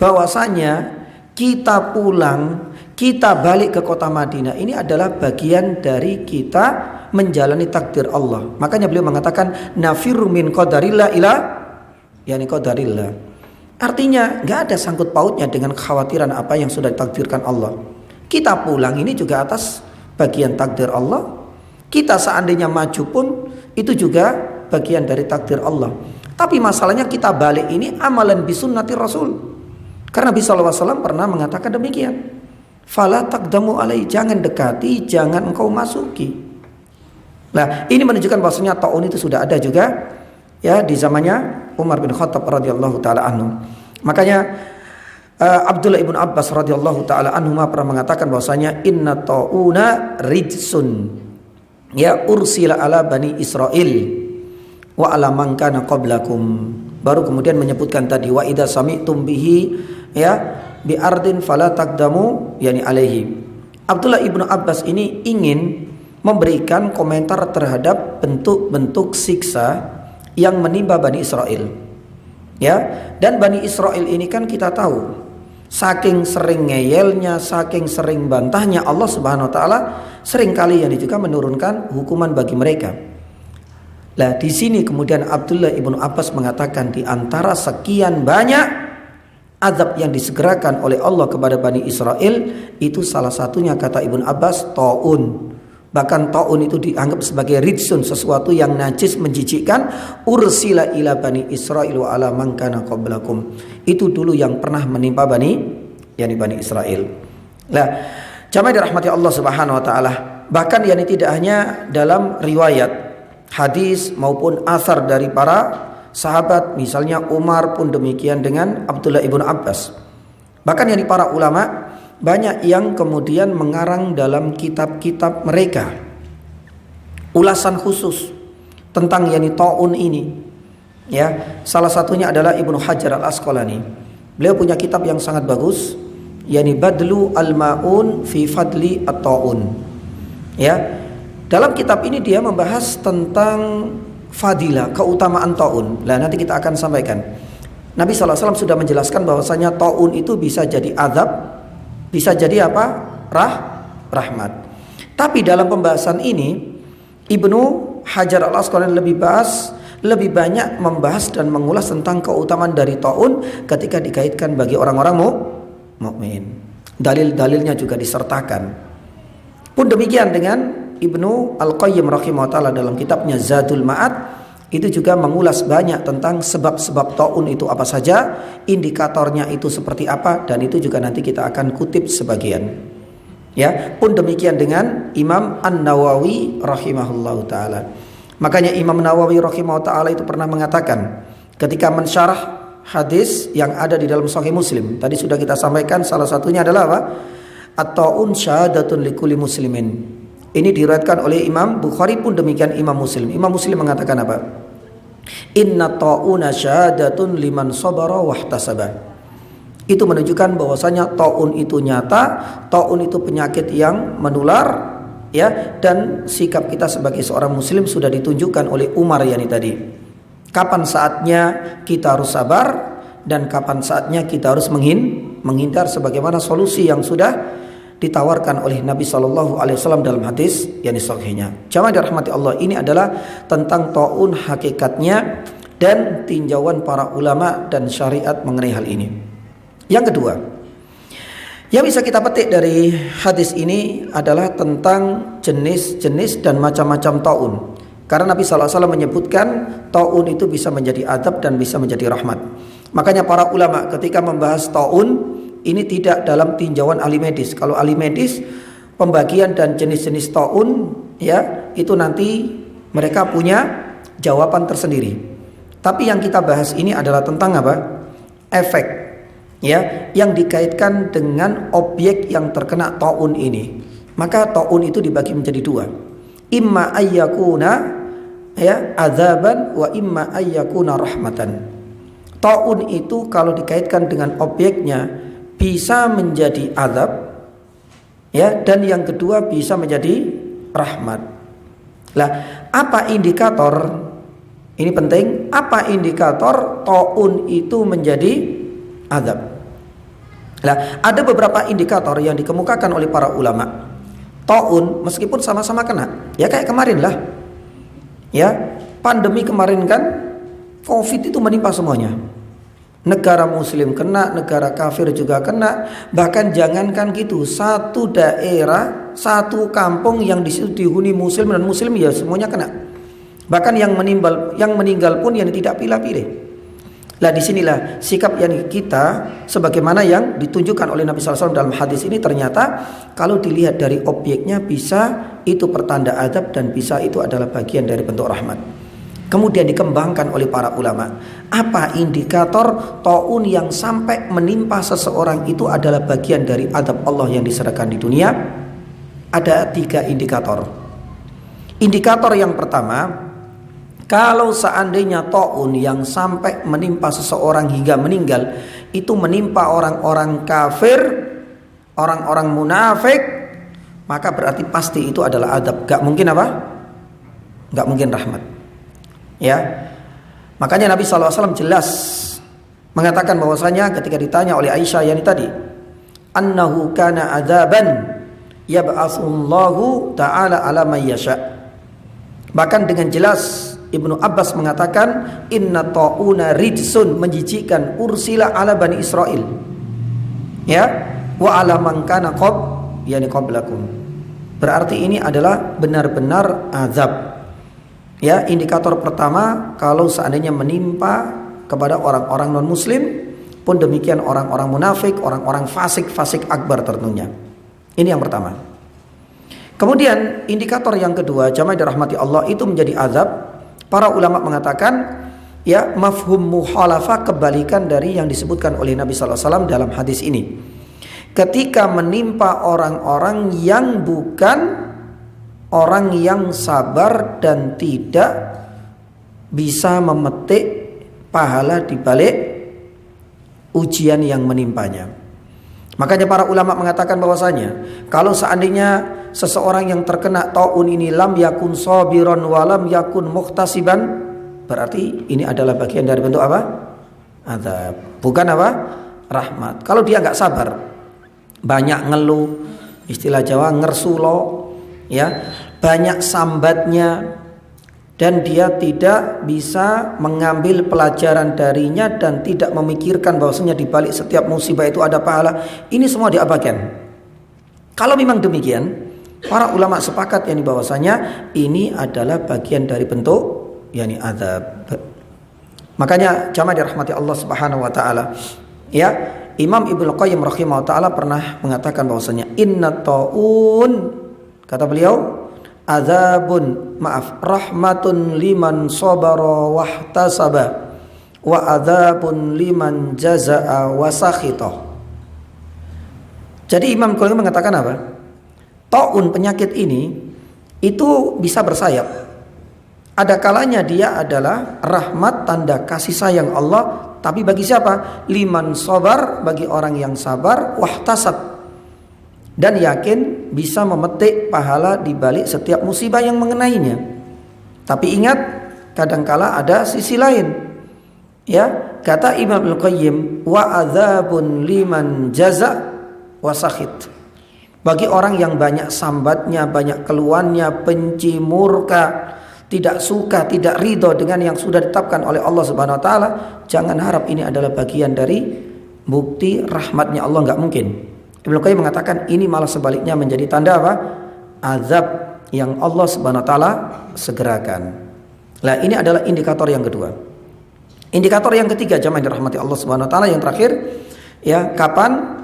S2: bahwasanya kita pulang, kita balik ke kota Madinah ini adalah bagian dari kita menjalani takdir Allah. Makanya beliau mengatakan nafirru min qadarillah ila yani qadarillah. Artinya nggak ada sangkut pautnya dengan kekhawatiran apa yang sudah ditakdirkan Allah. Kita pulang ini juga atas bagian takdir Allah. Kita seandainya maju pun itu juga bagian dari takdir Allah. Tapi masalahnya kita balik ini amalan bisunnati Rasul. Karena Nabi SAW pernah mengatakan demikian. Fala taqdamu alai, jangan dekati, jangan engkau masuki. Nah, ini menunjukkan bahwasanya ta'un itu sudah ada juga ya di zamannya Umar bin Khattab radhiyallahu taala anhu. Makanya Abdullah ibn Abbas radhiyallahu taala anhu pernah mengatakan bahwasanya inna ta'una rijsun ya ursila ala bani Israil wa ala man kana qablakum. Baru kemudian menyebutkan tadi wa idza sami'tum bihi ya bi ardin fala taqdamu yani alaihi. Abdullah ibn Abbas ini ingin memberikan komentar terhadap bentuk-bentuk siksa yang menimpa Bani Israel. Ya, dan Bani Israel ini kan kita tahu saking sering ngeyelnya, saking sering bantahnya Allah Subhanahu wa taala, sering kali yang juga menurunkan hukuman bagi mereka. Nah, di sini kemudian Abdullah ibnu Abbas mengatakan di antara sekian banyak azab yang disegerakan oleh Allah kepada Bani Israel, itu salah satunya kata Ibnu Abbas taun. Bahkan ta'un itu dianggap sebagai rijsun, sesuatu yang najis, menjijikkan. Ursila ila bani Israil wa ala man kana qablakum. Itu dulu yang pernah menimpa Bani Israel. Nah, jamaah dirahmati Allah Subhanahu wa taala. Bahkan yani tidak hanya dalam riwayat hadis maupun asar dari para sahabat, misalnya Umar pun demikian dengan Abdullah ibnu Abbas. Bahkan yani para ulama banyak yang kemudian mengarang dalam kitab-kitab mereka ulasan khusus tentang yani ta'un ini. Ya, salah satunya adalah Ibnu Hajar Al-Asqalani. Beliau punya kitab yang sangat bagus, yani Badlu Al-Ma'un fi Fadli At-Ta'un. Ya, dalam kitab ini dia membahas tentang fadilah, keutamaan ta'un. Nah, nanti kita akan sampaikan. Nabi SAW sudah menjelaskan bahwasanya ta'un itu bisa jadi azab, bisa jadi apa? Rahmat. Tapi dalam pembahasan ini Ibnu Hajar Al-Asqalani lebih banyak membahas dan mengulas tentang keutamaan dari ta'un ketika dikaitkan bagi orang-orang mukmin. Dalil-dalilnya juga disertakan. Pun demikian dengan Ibnu Al-Qayyim rahimahullah dalam kitabnya Zadul Ma'ad, itu juga mengulas banyak tentang sebab-sebab ta'un itu apa saja, indikatornya itu seperti apa, dan itu juga nanti kita akan kutip sebagian. Ya, pun demikian dengan Imam An-Nawawi rahimahullahu taala. Makanya Imam Nawawi rahimahullahu taala itu pernah mengatakan ketika mensyarah hadis yang ada di dalam Sahih Muslim. Tadi sudah kita sampaikan salah satunya adalah apa? At-ta'un syahadatun likulli muslimin. Ini diriwayatkan oleh Imam Bukhari pun demikian Imam Muslim. Imam Muslim mengatakan apa? Inna ta'una syahadatun liman sabara wahtasaba. Itu menunjukkan bahwasanya ta'un itu nyata, ta'un itu penyakit yang menular, ya, dan sikap kita sebagai seorang muslim sudah ditunjukkan oleh Umar yani tadi. Kapan saatnya kita harus sabar dan kapan saatnya kita harus menghindar sebagaimana solusi yang sudah ditawarkan oleh Nabi SAW dalam hadis yang sahihnya. Jamaah dirahmati Allah, ini adalah tentang ta'un hakikatnya dan tinjauan para ulama dan syariat mengenai hal ini. Yang kedua, yang bisa kita petik dari hadis ini adalah tentang jenis-jenis dan macam-macam ta'un. Karena Nabi SAW menyebutkan ta'un itu bisa menjadi adab dan bisa menjadi rahmat. Makanya para ulama ketika membahas ta'un ini tidak dalam tinjauan ahli medis. Kalau ahli medis, pembagian dan jenis-jenis ta'un ya itu nanti mereka punya jawaban tersendiri. Tapi yang kita bahas ini adalah tentang apa? Efek ya yang dikaitkan dengan objek yang terkena ta'un ini. Maka ta'un itu dibagi menjadi dua. Imma ayyakuna ya azaban wa imma ayyakuna rahmatan. Ta'un itu kalau dikaitkan dengan objeknya bisa menjadi azab, ya, dan yang kedua bisa menjadi rahmat. Lah, apa indikator? Ini penting. Apa indikator ta'un itu menjadi azab? Lah, ada beberapa indikator yang dikemukakan oleh para ulama. Ta'un meskipun sama-sama kena, ya kayak kemarin lah, ya, pandemi kemarin kan, COVID itu menimpa semuanya. Negara muslim kena, negara kafir juga kena. Bahkan jangankan gitu, satu daerah, satu kampung yang di situ dihuni muslim dan muslim, ya semuanya kena. Bahkan yang meninggal pun yang tidak pilih-pilih. Lah, disinilah sikap yang kita sebagaimana yang ditunjukkan oleh Nabi SAW dalam hadis ini, ternyata kalau dilihat dari objeknya bisa itu pertanda azab dan bisa itu adalah bagian dari bentuk rahmat. Kemudian dikembangkan oleh para ulama, apa indikator ta'un yang sampai menimpa seseorang itu adalah bagian dari azab Allah yang diserahkan di dunia? Ada 3 indikator. Indikator yang pertama, kalau seandainya ta'un yang sampai menimpa seseorang hingga meninggal itu menimpa orang-orang kafir, orang-orang munafik, maka berarti pasti itu adalah azab. Gak mungkin apa? Gak mungkin rahmat. Ya, makanya Nabi SAW jelas mengatakan bahwasanya ketika ditanya oleh Aisyah yang tadi, annahu kana adzaban yab'atsullahu ta'ala ala may yasha. Bahkan dengan jelas Ibnu Abbas mengatakan inna ta'una rijsun, menjijikkan, ursila ala bani Israel, ya, wa ala man kana yani qablakum. Berarti ini adalah benar-benar azab. Ya, indikator pertama kalau seandainya menimpa kepada orang-orang non muslim, pun demikian orang-orang munafik, orang-orang fasik akbar tentunya. Ini yang pertama. Kemudian indikator yang kedua, jamaah dirahmati Allah, itu menjadi azab. Para ulama mengatakan, ya, mafhum muhalafah, kebalikan dari yang disebutkan oleh Nabi SAW dalam hadis ini. Ketika menimpa orang-orang yang bukan orang yang sabar dan tidak bisa memetik pahala di balik ujian yang menimpanya. Makanya para ulama mengatakan bahwasanya kalau seandainya seseorang yang terkena ta'un ini lam yakun sabiran wa lam yakun muhtasiban, berarti ini adalah bagian dari bentuk apa? Azab. Bukan apa? Rahmat. Kalau dia nggak sabar, banyak ngeluh, istilah Jawa ngersulo, ya, banyak sambatnya, dan dia tidak bisa mengambil pelajaran darinya dan tidak memikirkan bahwasanya di balik setiap musibah itu ada pahala, ini semua diabaikan. Kalau memang demikian, para ulama sepakat yakni bahwasanya ini adalah bagian dari bentuk yakni azab. Makanya jamaah dirahmati Allah Subhanahu wa taala, ya, Imam Ibnu Qayyim rahimahullah taala pernah mengatakan bahwasanya inna ta'un, kata beliau, azabun, rahmatun liman sabara wahtasaba wa azabun liman jazaa wa sakhita. Jadi Imam Qayyim mengatakan apa? Ta'un, penyakit ini itu bisa bersayap. Ada kalanya dia adalah rahmat, tanda kasih sayang Allah, tapi bagi siapa? Liman sabar, bagi orang yang sabar, wahtasab, dan yakin bisa memetik pahala di balik setiap musibah yang mengenainya. Tapi ingat, kadangkala ada sisi lain. Ya, kata Imam Al-Qayyim, wa adzabun liman jaza wa sakhit. Bagi orang yang banyak sambatnya, banyak keluhannya, benci, murka, tidak suka, tidak ridho dengan yang sudah ditetapkan oleh Allah Subhanahu wa taala, jangan harap ini adalah bagian dari bukti rahmatnya Allah, enggak mungkin. Ibnu Qayyim mengatakan ini malah sebaliknya menjadi tanda apa? Azab yang Allah Subhanahu wa taala segerakan. Nah, ini adalah indikator yang kedua. Indikator yang ketiga, jamaah yang dirahmati Allah Subhanahu wa taala, yang terakhir, ya, kapan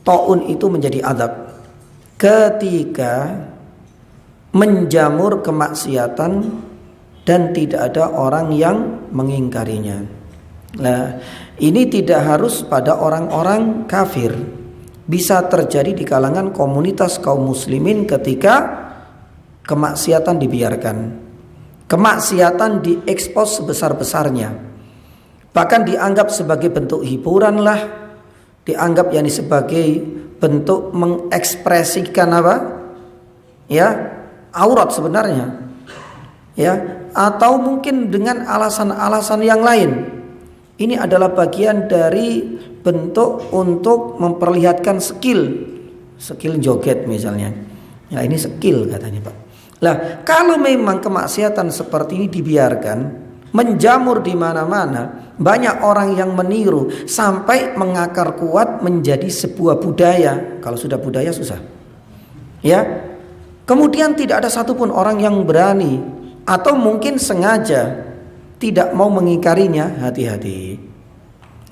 S2: ta'un itu menjadi azab? Ketika menjamur kemaksiatan dan tidak ada orang yang mengingkarinya. Nah, ini tidak harus pada orang-orang kafir. Bisa terjadi di kalangan komunitas kaum muslimin ketika kemaksiatan dibiarkan. Kemaksiatan diekspos sebesar-besarnya. bahkan dianggap sebagai bentuk hiburan lah, dianggap yakni sebagai bentuk mengekspresikan apa? Ya, aurat sebenarnya. Ya, atau mungkin dengan alasan-alasan yang lain. Ini adalah bagian dari bentuk untuk memperlihatkan skill joget misalnya. Ya, ini skill katanya, Pak. Lah, kalau memang kemaksiatan seperti ini dibiarkan menjamur di mana-mana, banyak orang yang meniru sampai mengakar kuat menjadi sebuah budaya. Kalau sudah budaya susah. Ya. Kemudian tidak ada satupun orang yang berani atau mungkin sengaja tidak mau mengingkarinya. Hati-hati.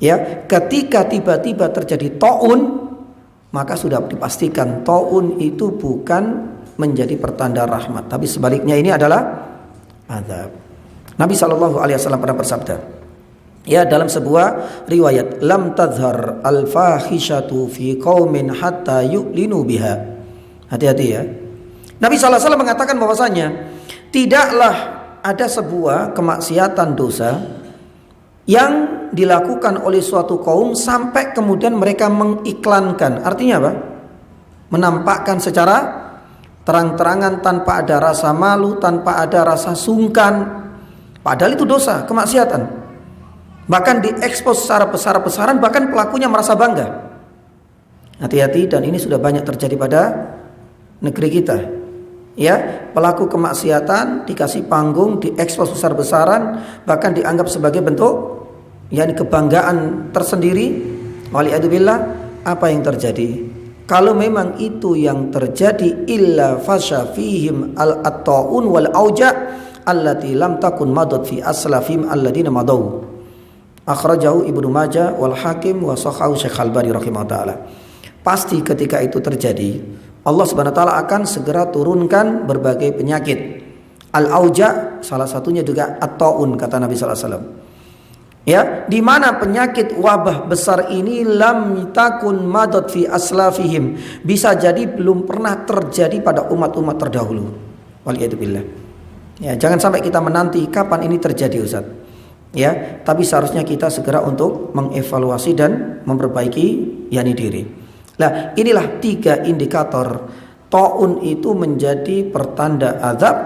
S2: Ya, ketika tiba-tiba terjadi taun, maka sudah dipastikan taun itu bukan menjadi pertanda rahmat, tapi sebaliknya ini adalah azab. Nabi SAW pernah bersabda, ya, dalam sebuah riwayat, lam tadhhar al-fahishatu fi qaumin hatta yu'linu biha. Hati-hati ya. Nabi SAW mengatakan bahwasanya tidaklah ada sebuah kemaksiatan dosa yang dilakukan oleh suatu kaum sampai kemudian mereka mengiklankan. Artinya apa? Menampakkan secara terang-terangan tanpa ada rasa malu, tanpa ada rasa sungkan. Padahal itu dosa, kemaksiatan. Bahkan diekspos secara besar-besaran, bahkan pelakunya merasa bangga. Hati-hati, dan ini sudah banyak terjadi pada negeri kita. Ya, pelaku kemaksiatan dikasih panggung, diekspos besar-besaran, bahkan dianggap sebagai bentuk yakni kebanggaan tersendiri. Waliyadzubillah, apa yang terjadi? Kalau memang itu yang terjadi, illa fasha fihim al-attaun wal auja allati lam takun madad fi aslafim alladina madaw. Akhrajahu Ibnu Majah wal Hakim wa sahahu Syekh Al-Albani rahimahullah taala. Pasti ketika itu terjadi, Allah Subhanahu wa taala akan segera turunkan berbagai penyakit. Al-auja salah satunya juga at-taun kata Nabi sallallahu alaihi wasallam. Ya, di mana penyakit wabah besar ini lam takun madad fi aslafihim, bisa jadi belum pernah terjadi pada umat-umat terdahulu. Waliyadzubillah. Ya, jangan sampai kita menanti kapan ini terjadi, Ustaz. Ya, tapi seharusnya kita segera untuk mengevaluasi dan memperbaiki yakni diri. Nah, inilah 3 indikator taun itu menjadi pertanda azab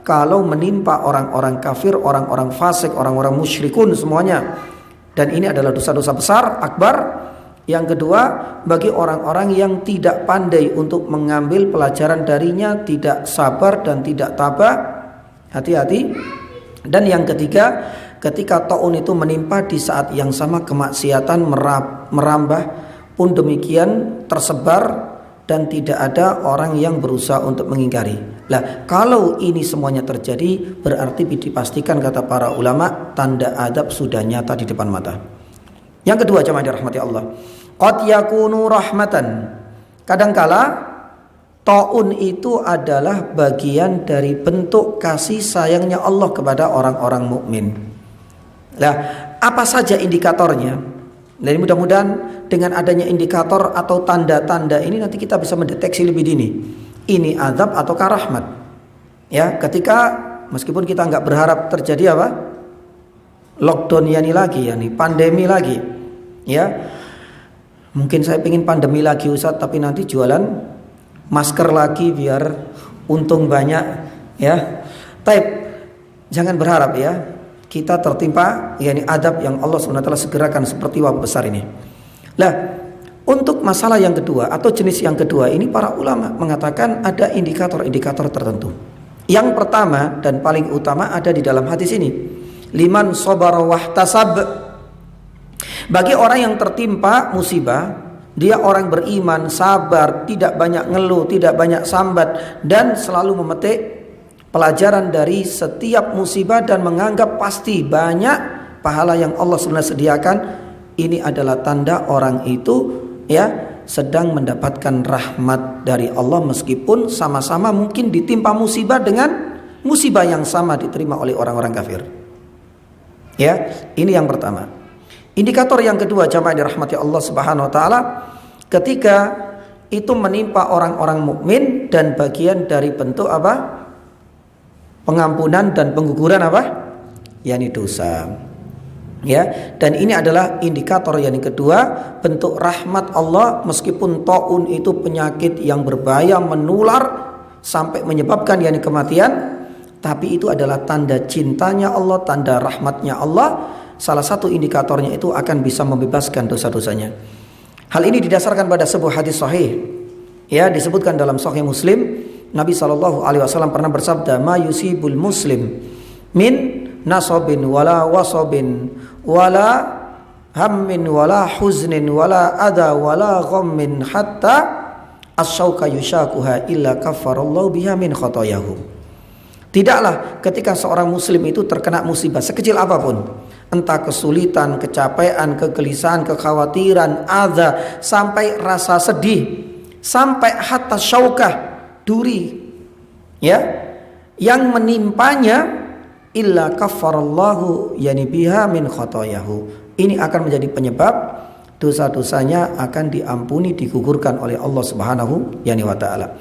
S2: kalau menimpa orang-orang kafir, orang-orang fasik, orang-orang musyrikun semuanya. Dan ini adalah dosa-dosa besar, akbar. Yang kedua, bagi orang-orang yang tidak pandai untuk mengambil pelajaran darinya, tidak sabar dan tidak tabah, hati-hati. Dan yang ketiga, ketika taun itu menimpa di saat yang sama kemaksiatan merambah pun demikian tersebar dan tidak ada orang yang berusaha untuk mengingkari. Lah, kalau ini semuanya terjadi, berarti dipastikan kata para ulama tanda adab sudah nyata di depan mata. Yang kedua, jemaah dirahmati Allah, qad yakunu rahmatan. Kadangkala taun itu adalah bagian dari bentuk kasih sayangnya Allah kepada orang-orang mukmin. Lah, apa saja indikatornya? Dan mudah-mudahan dengan adanya indikator atau tanda-tanda ini nanti kita bisa mendeteksi lebih dini. Ini azab ataukah rahmat? Ya, ketika meskipun kita nggak berharap terjadi apa? Lockdown yani lagi, yani pandemi lagi. Ya, mungkin saya ingin pandemi lagi, Ustaz, tapi nanti jualan masker lagi biar untung banyak. Ya, tapi jangan berharap ya. Kita tertimpa yakni adab yang Allah SWT segerakan seperti wabah besar ini. Lah, untuk masalah yang kedua atau jenis yang kedua ini para ulama mengatakan ada indikator-indikator tertentu. Yang pertama dan paling utama ada di dalam hadis ini. Liman sabara wahtasab. Bagi orang yang tertimpa musibah, dia orang beriman, sabar, tidak banyak ngeluh, tidak banyak sambat, dan selalu memetik pelajaran dari setiap musibah dan menganggap pasti banyak pahala yang Allah sebenarnya sediakan. Ini adalah tanda orang itu ya sedang mendapatkan rahmat dari Allah, meskipun sama-sama mungkin ditimpa musibah dengan musibah yang sama diterima oleh orang-orang kafir. Ya, ini yang pertama. Indikator yang kedua, jamaah dirahmati Allah Subhanahu wa taala, ketika itu menimpa orang-orang mukmin dan bagian dari bentuk apa? Pengampunan dan pengguguran apa? Yani dosa. Ya, dan ini adalah indikator yang kedua bentuk rahmat Allah. Meskipun taun itu penyakit yang berbahaya, menular sampai menyebabkan kematian, tapi itu adalah tanda cintanya Allah, tanda rahmatnya Allah. Salah satu indikatornya itu akan bisa membebaskan dosa-dosanya. Hal ini didasarkan pada sebuah hadis sahih. Ya, disebutkan dalam Sahih Muslim, Nabi SAW pernah bersabda, "Ma yusibul muslim min nasabin wala wasabin wala hammin wala huznin wala adha wala ghammin hatta asyauka yushakuha illa kaffarallahu biha min khotoyahu." Tidaklah ketika seorang muslim itu terkena musibah sekecil apapun, entah kesulitan, kecapean, kegelisahan, kekhawatiran, adha, sampai rasa sedih, sampai hatta syaukah, duri, ya, yang menimpanya, illa kaffarallahu biha min khotoyahu. Ini akan menjadi penyebab dosa-dosanya akan diampuni, digugurkan oleh Allah Subhanahu wa taala.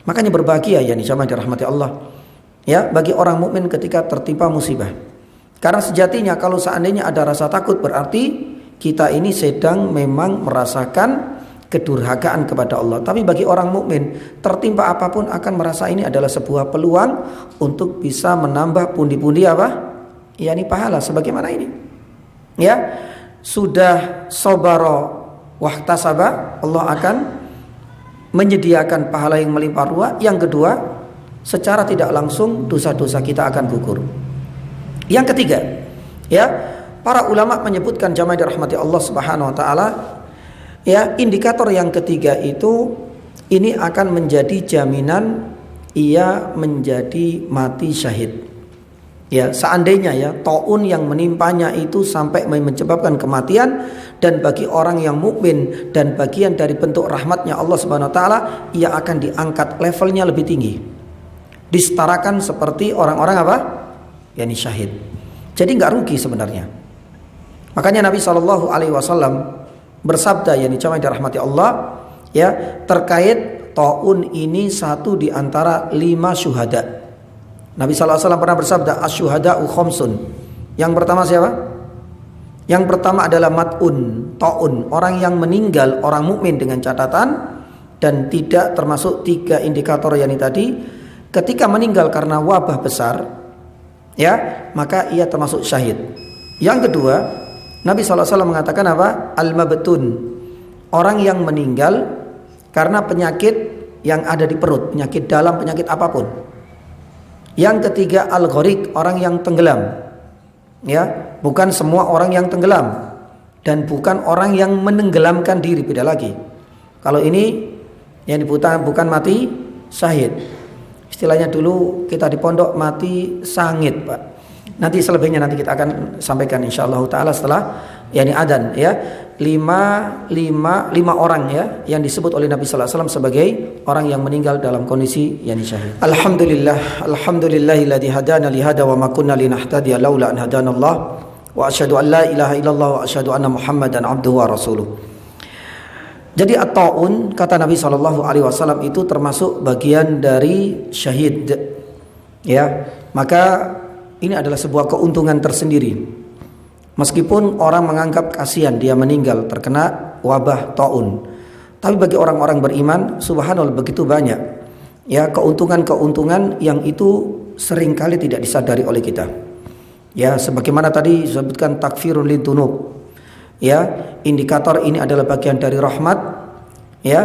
S2: Makanya berbahagia jamaah dirahmati Allah, ya, bagi orang mukmin ketika tertimpa musibah. Karena sejatinya kalau seandainya ada rasa takut, berarti kita ini sedang memang merasakan kedurhakaan kepada Allah. Tapi bagi orang mukmin, tertimpa apapun akan merasa ini adalah sebuah peluang untuk bisa menambah pundi-pundi pahala. Sebagaimana ini, ya, sudah sabara wahtasaba, Allah akan menyediakan pahala yang melimpah ruah. Yang kedua, secara tidak langsung dosa-dosa kita akan gugur. Yang ketiga, ya, para ulama menyebutkan jamaah dirahmati Allah Subhanahu wa taala, ya, indikator yang ketiga itu ini akan menjadi jaminan ia menjadi mati syahid. Ya, seandainya taun yang menimpanya itu sampai menyebabkan kematian, dan bagi orang yang mukmin dan bagian dari bentuk rahmatnya Allah Subhanahu wa taala, ia akan diangkat levelnya lebih tinggi. Disetarakan seperti orang-orang syahid. Jadi nggak rugi sebenarnya. Makanya Nabi SAW bersabda jamaah dirahmati Allah, ya, terkait taun ini satu di antara 5 syuhada. Nabi SAW pernah bersabda, asyuhada'u khamsun. Yang pertama siapa? Yang pertama adalah mat'un, taun, orang yang meninggal, orang mukmin dengan catatan dan tidak termasuk 3 indikator yang tadi. Ketika meninggal karena wabah besar, ya, maka ia termasuk syahid. Yang kedua, Nabi SAW mengatakan al-mabtun, orang yang meninggal karena penyakit yang ada di perut, penyakit dalam, penyakit apapun. Yang ketiga, al-gharik, orang yang tenggelam, ya, bukan semua orang yang tenggelam, dan bukan orang yang menenggelamkan diri, beda lagi. Kalau ini yang bukan mati syahid. Istilahnya dulu kita di pondok mati sangit, Pak. Nanti selebihnya nanti kita akan sampaikan insyaallah taala setelah adzan, ya. 5 orang, ya, yang disebut oleh Nabi sallallahu alaihi wasallam sebagai orang yang meninggal dalam kondisi syahid. Alhamdulillahilladzi hadana li hada wa ma kunna linahtadiya laula an hadanallah wa asyhadu an la ilaha illallah wa asyhadu anna Muhammadan abduhu wa rasuluh. Jadi at-taun, kata Nabi SAW, itu termasuk bagian dari syahid, ya. Maka ini adalah sebuah keuntungan tersendiri. Meskipun orang menganggap kasihan dia meninggal terkena wabah taun, tapi bagi orang-orang beriman, subhanallah, begitu banyak, ya, keuntungan-keuntungan yang itu seringkali tidak disadari oleh kita. Ya, sebagaimana tadi disebutkan takfirun lidunub. Ya, indikator ini adalah bagian dari rahmat, ya,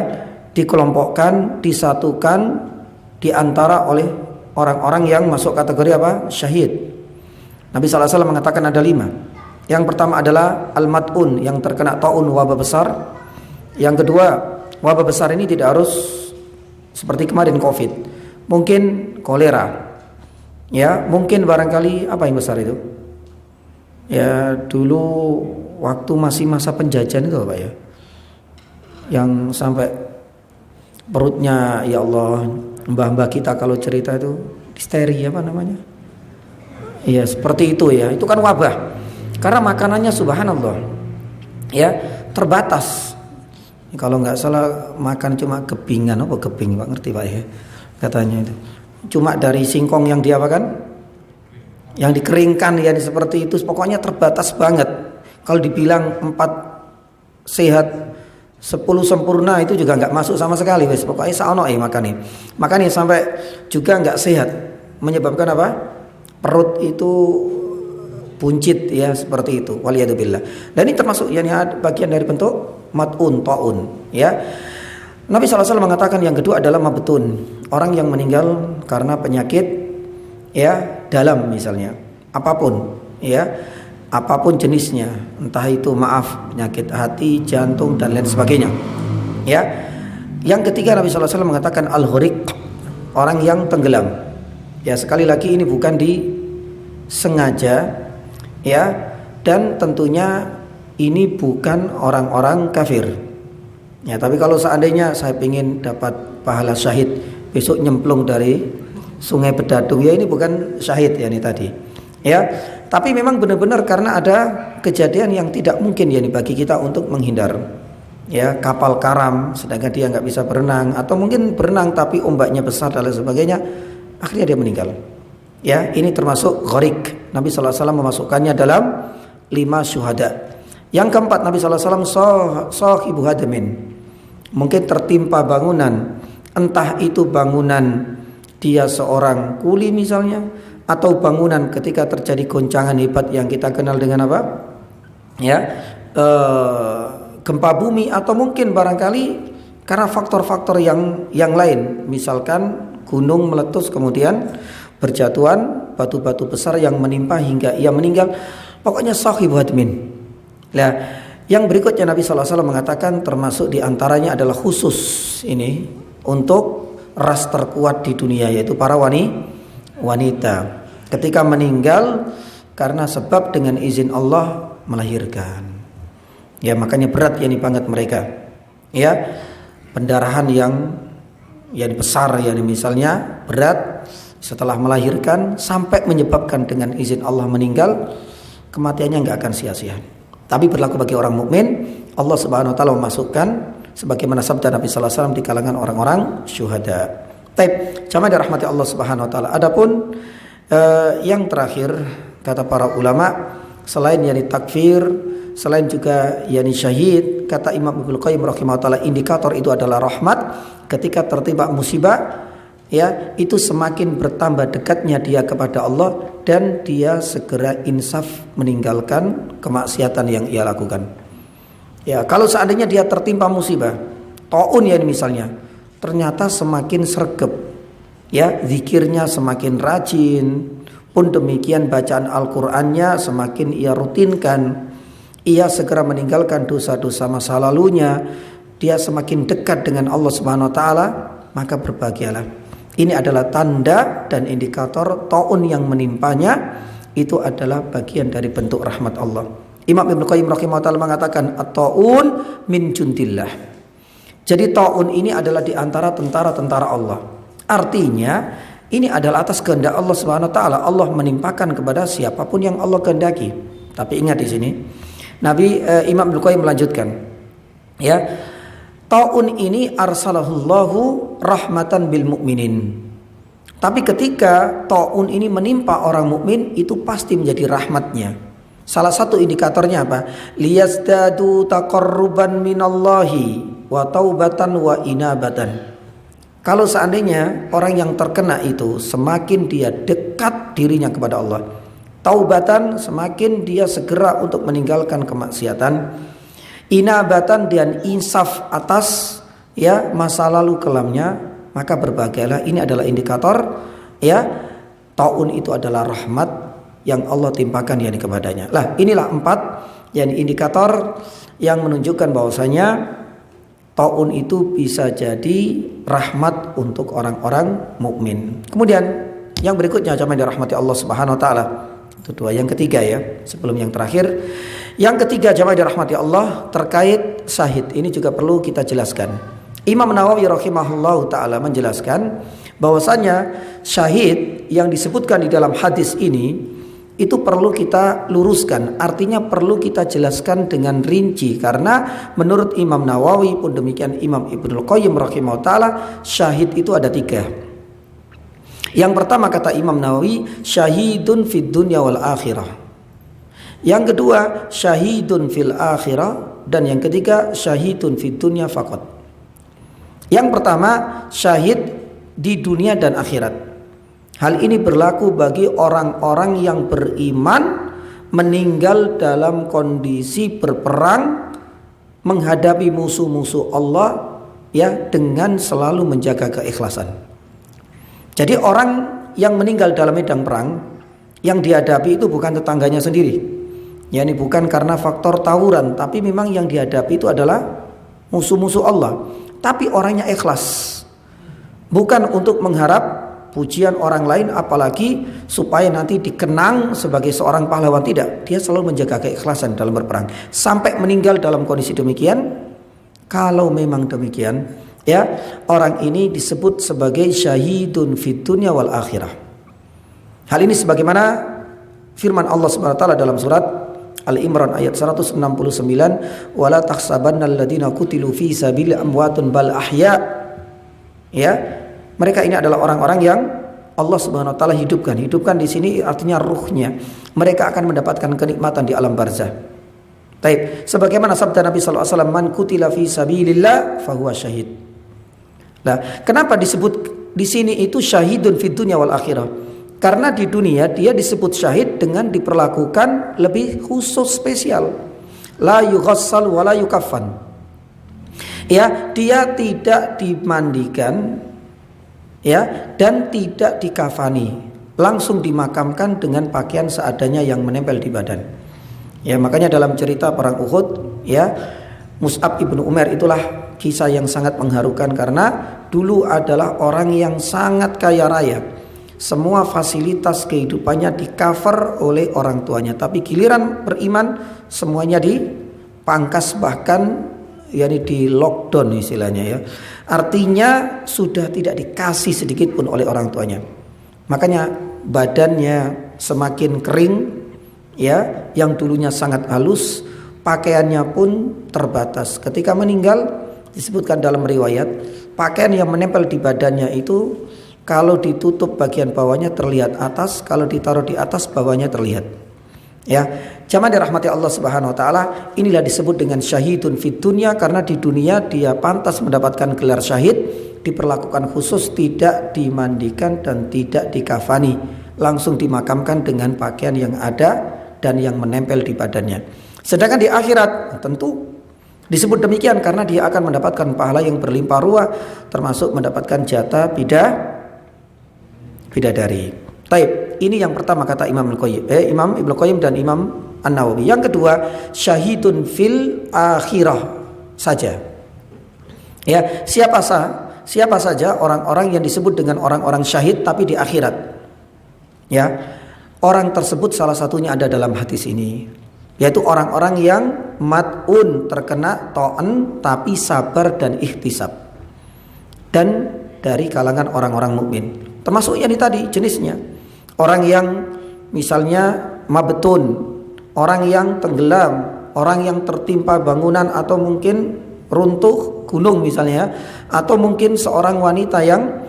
S2: dikelompokkan, disatukan di antara oleh orang-orang yang masuk kategori syahid. Nabi SAW mengatakan ada 5. Yang pertama adalah al-mat'un, yang terkena taun, wabah besar. Yang kedua, wabah besar ini tidak harus seperti kemarin Covid, mungkin kolera, ya, mungkin barangkali apa yang besar itu, ya, dulu waktu masih masa penjajahan itu, Pak, ya, yang sampai perutnya, ya Allah, mbah-mbah kita kalau cerita itu histeri, apa namanya, ya, seperti itu, ya. Itu kan wabah karena makanannya subhanallah, ya, terbatas. Kalau nggak salah makan cuma kepingan, keping, Pak, ngerti, Pak, ya, katanya itu cuma dari singkong yang dia apa kan, yang dikeringkan ya seperti itu, pokoknya terbatas banget. Kalau dibilang 4 sehat 10 sempurna itu juga nggak masuk sama sekali, wes pokoknya saono makanya sampai juga nggak sehat, menyebabkan apa? Perut itu buncit ya seperti itu. Waliyadzubillah. Dan ini termasuk yang bagian dari bentuk mat'un, ta'un ya. Nabi SAW mengatakan yang kedua adalah mabtun, orang yang meninggal karena penyakit ya dalam misalnya apapun ya, apapun jenisnya, entah itu penyakit hati, jantung dan lain sebagainya ya. Yang ketiga Nabi SAW mengatakan al-ghuriq, orang yang tenggelam ya. Sekali lagi ini bukan disengaja ya, dan tentunya ini bukan orang-orang kafir ya. Tapi kalau seandainya saya ingin dapat pahala syahid, besok nyemplung dari sungai Bedadung ya, ini bukan syahid ya ini tadi ya. Tapi memang benar-benar karena ada kejadian yang tidak mungkin ya bagi kita untuk menghindar ya, kapal karam sedangkan dia nggak bisa berenang, atau mungkin berenang tapi ombaknya besar dan lain sebagainya, akhirnya dia meninggal ya. Ini termasuk gharik. Nabi SAW memasukkannya dalam 5 syuhada. Yang keempat Nabi SAW sahibu hadamin, mungkin tertimpa bangunan, entah itu bangunan dia seorang kuli misalnya, atau bangunan ketika terjadi goncangan hebat yang kita kenal dengan apa ya, gempa bumi, atau mungkin barangkali karena faktor-faktor yang lain, misalkan gunung meletus kemudian berjatuhan batu-batu besar yang menimpa hingga ia meninggal. Pokoknya sahibu hadmin. Nah, yang berikutnya Nabi SAW mengatakan termasuk diantaranya adalah khusus ini untuk ras terkuat di dunia, yaitu para wanita ketika meninggal karena sebab dengan izin Allah melahirkan ya, makanya berat ya banget mereka ya, pendarahan yang besar ya, misalnya berat setelah melahirkan sampai menyebabkan dengan izin Allah meninggal, kematiannya nggak akan sia-sia. Tapi berlaku bagi orang mukmin, Allah Subhanahu wa taala memasukkan sebagaimana sabda Nabi sallallahu alaihi wasallam di kalangan orang-orang syuhada. Baik, jamaah dirahmati Allah Subhanahu wa taala. Adapun yang terakhir kata para ulama, selain yani takfir, selain juga yani syahid, kata Imam Ibnu Qayyim rahimahullah taala, indikator itu adalah rahmat. Ketika tertimpa musibah ya, itu semakin bertambah dekatnya dia kepada Allah dan dia segera insaf meninggalkan kemaksiatan yang ia lakukan. Ya, kalau seandainya dia tertimpa musibah, taun ya misalnya, ternyata semakin sregep ya, zikirnya semakin rajin, pun demikian bacaan Al-Qur'annya semakin ia rutinkan, ia segera meninggalkan dosa-dosa masa lalunya, dia semakin dekat dengan Allah Subhanahu wa taala, maka berbahagialah. Ini adalah tanda dan indikator taun yang menimpanya itu adalah bagian dari bentuk rahmat Allah. Imam Ibnu Qayyim rahimahullah mengatakan at-taun min jundillah. Jadi taun ini adalah di antara tentara-tentara Allah. Artinya ini adalah atas kehendak Allah Subhanahu wa taala. Allah menimpakan kepada siapapun yang Allah kehendaki. Tapi ingat di sini Imam Ibnu Qayyim melanjutkan ya, taun ini arsalahullahu rahmatan bil mukminin. Tapi ketika taun ini menimpa orang mukmin, itu pasti menjadi rahmatnya. Salah satu indikatornya apa? Liyazdadu taqarruban minallahi wa taubatan wa inabatan. Kalau seandainya orang yang terkena itu semakin dia dekat dirinya kepada Allah, taubatan semakin dia segera untuk meninggalkan kemaksiatan, inabatan dan insaf atas ya masa lalu kelamnya, maka berbahagialah. Ini adalah indikator ya, taun itu adalah rahmat yang Allah timpakan yakni kepadanya. Lah, inilah 4 yakni indikator yang menunjukkan bahwasanya taun itu bisa jadi rahmat untuk orang-orang mukmin. Kemudian yang berikutnya jamaah dirahmati Allah Subhanahu wa taala. Itu 2. Yang ketiga ya, sebelum yang terakhir. Yang ketiga jamaah dirahmati Allah, terkait syahid. Ini juga perlu kita jelaskan. Imam Nawawi rahimahullahu taala menjelaskan bahwasanya syahid yang disebutkan di dalam hadis ini itu perlu kita luruskan, artinya perlu kita jelaskan dengan rinci, karena menurut Imam Nawawi pun demikian Imam Ibnu Qayyim rahimahullah taala, syahid itu ada 3. Yang pertama kata Imam Nawawi, syahidun fid dunya wal akhirah. Yang kedua, syahidun fil akhirah, dan yang ketiga, syahidun fid dunya faqat. Yang pertama, syahid di dunia dan akhirat. Hal ini berlaku bagi orang-orang yang beriman meninggal dalam kondisi berperang menghadapi musuh-musuh Allah, ya, dengan selalu menjaga keikhlasan. Jadi orang yang meninggal dalam medan perang yang dihadapi itu bukan tetangganya sendiri, ya, ini bukan karena faktor tawuran, tapi memang yang dihadapi itu adalah musuh-musuh Allah. Tapi orangnya ikhlas, bukan untuk mengharap pujian orang lain, apalagi supaya nanti dikenang sebagai seorang pahlawan. Tidak, dia selalu menjaga keikhlasan dalam berperang sampai meninggal dalam kondisi demikian. Kalau memang demikian, ya, orang ini disebut sebagai syahidun fid dunya wal akhirah. Hal ini sebagaimana firman Allah Subhanahu wa taala dalam surat Al-Imran ayat 169, wala tahsabannal ladzina qutilu fi sabilillahi amwatun bal ahya. Ya, mereka ini adalah orang-orang yang Allah Subhanahu wa taala hidupkan. Hidupkan di sini artinya ruhnya. Mereka akan mendapatkan kenikmatan di alam barzah. Baik, sebagaimana sabda Nabi sallallahu alaihi wasallam, man qutila fi sabilillah fahuwa syahid. Nah, kenapa disebut di sini itu syahidun fid dunya wal akhirah? Karena di dunia dia disebut syahid dengan diperlakukan lebih khusus spesial. La yughassal wa la yukaffan. Ya, dia tidak dimandikan, ya, dan tidak dikafani, langsung dimakamkan dengan pakaian seadanya yang menempel di badan. Ya, makanya dalam cerita perang Uhud, ya, Mus'ab ibnu Umair itulah kisah yang sangat mengharukan karena dulu adalah orang yang sangat kaya raya. Semua fasilitas kehidupannya di cover oleh orang tuanya, tapi giliran beriman semuanya dipangkas, bahkan yakni di lockdown istilahnya, ya. Artinya sudah tidak dikasih sedikit pun oleh orang tuanya. Makanya badannya semakin kering, ya, yang dulunya sangat halus, pakaiannya pun terbatas. Ketika meninggal disebutkan dalam riwayat, pakaian yang menempel di badannya itu kalau ditutup bagian bawahnya terlihat atas, kalau ditaruh di atas bawahnya terlihat. Ya, jamaah dirahmati Allah Subhanahu wa taala, inilah disebut dengan syahidun fid dunya, karena di dunia dia pantas mendapatkan gelar syahid, diperlakukan khusus, tidak dimandikan dan tidak dikafani, langsung dimakamkan dengan pakaian yang ada dan yang menempel di badannya. Sedangkan di akhirat tentu disebut demikian karena dia akan mendapatkan pahala yang berlimpah ruah, termasuk mendapatkan jatah bidadari. Taib, ini yang pertama kata Imam Ibnu Qayyim dan Imam An-Nawawi. Yang kedua, syahidun fil akhirah saja. Ya, siapa saja orang-orang yang disebut dengan orang-orang syahid tapi di akhirat. Ya, orang tersebut salah satunya ada dalam hadis ini, yaitu orang-orang yang mat'un, terkena ta'an tapi sabar dan ihtisab, dan dari kalangan orang-orang mukmin. Termasuk yang tadi jenisnya, orang yang misalnya mabtun, orang yang tenggelam, orang yang tertimpa bangunan atau mungkin runtuh gunung misalnya, atau mungkin seorang wanita yang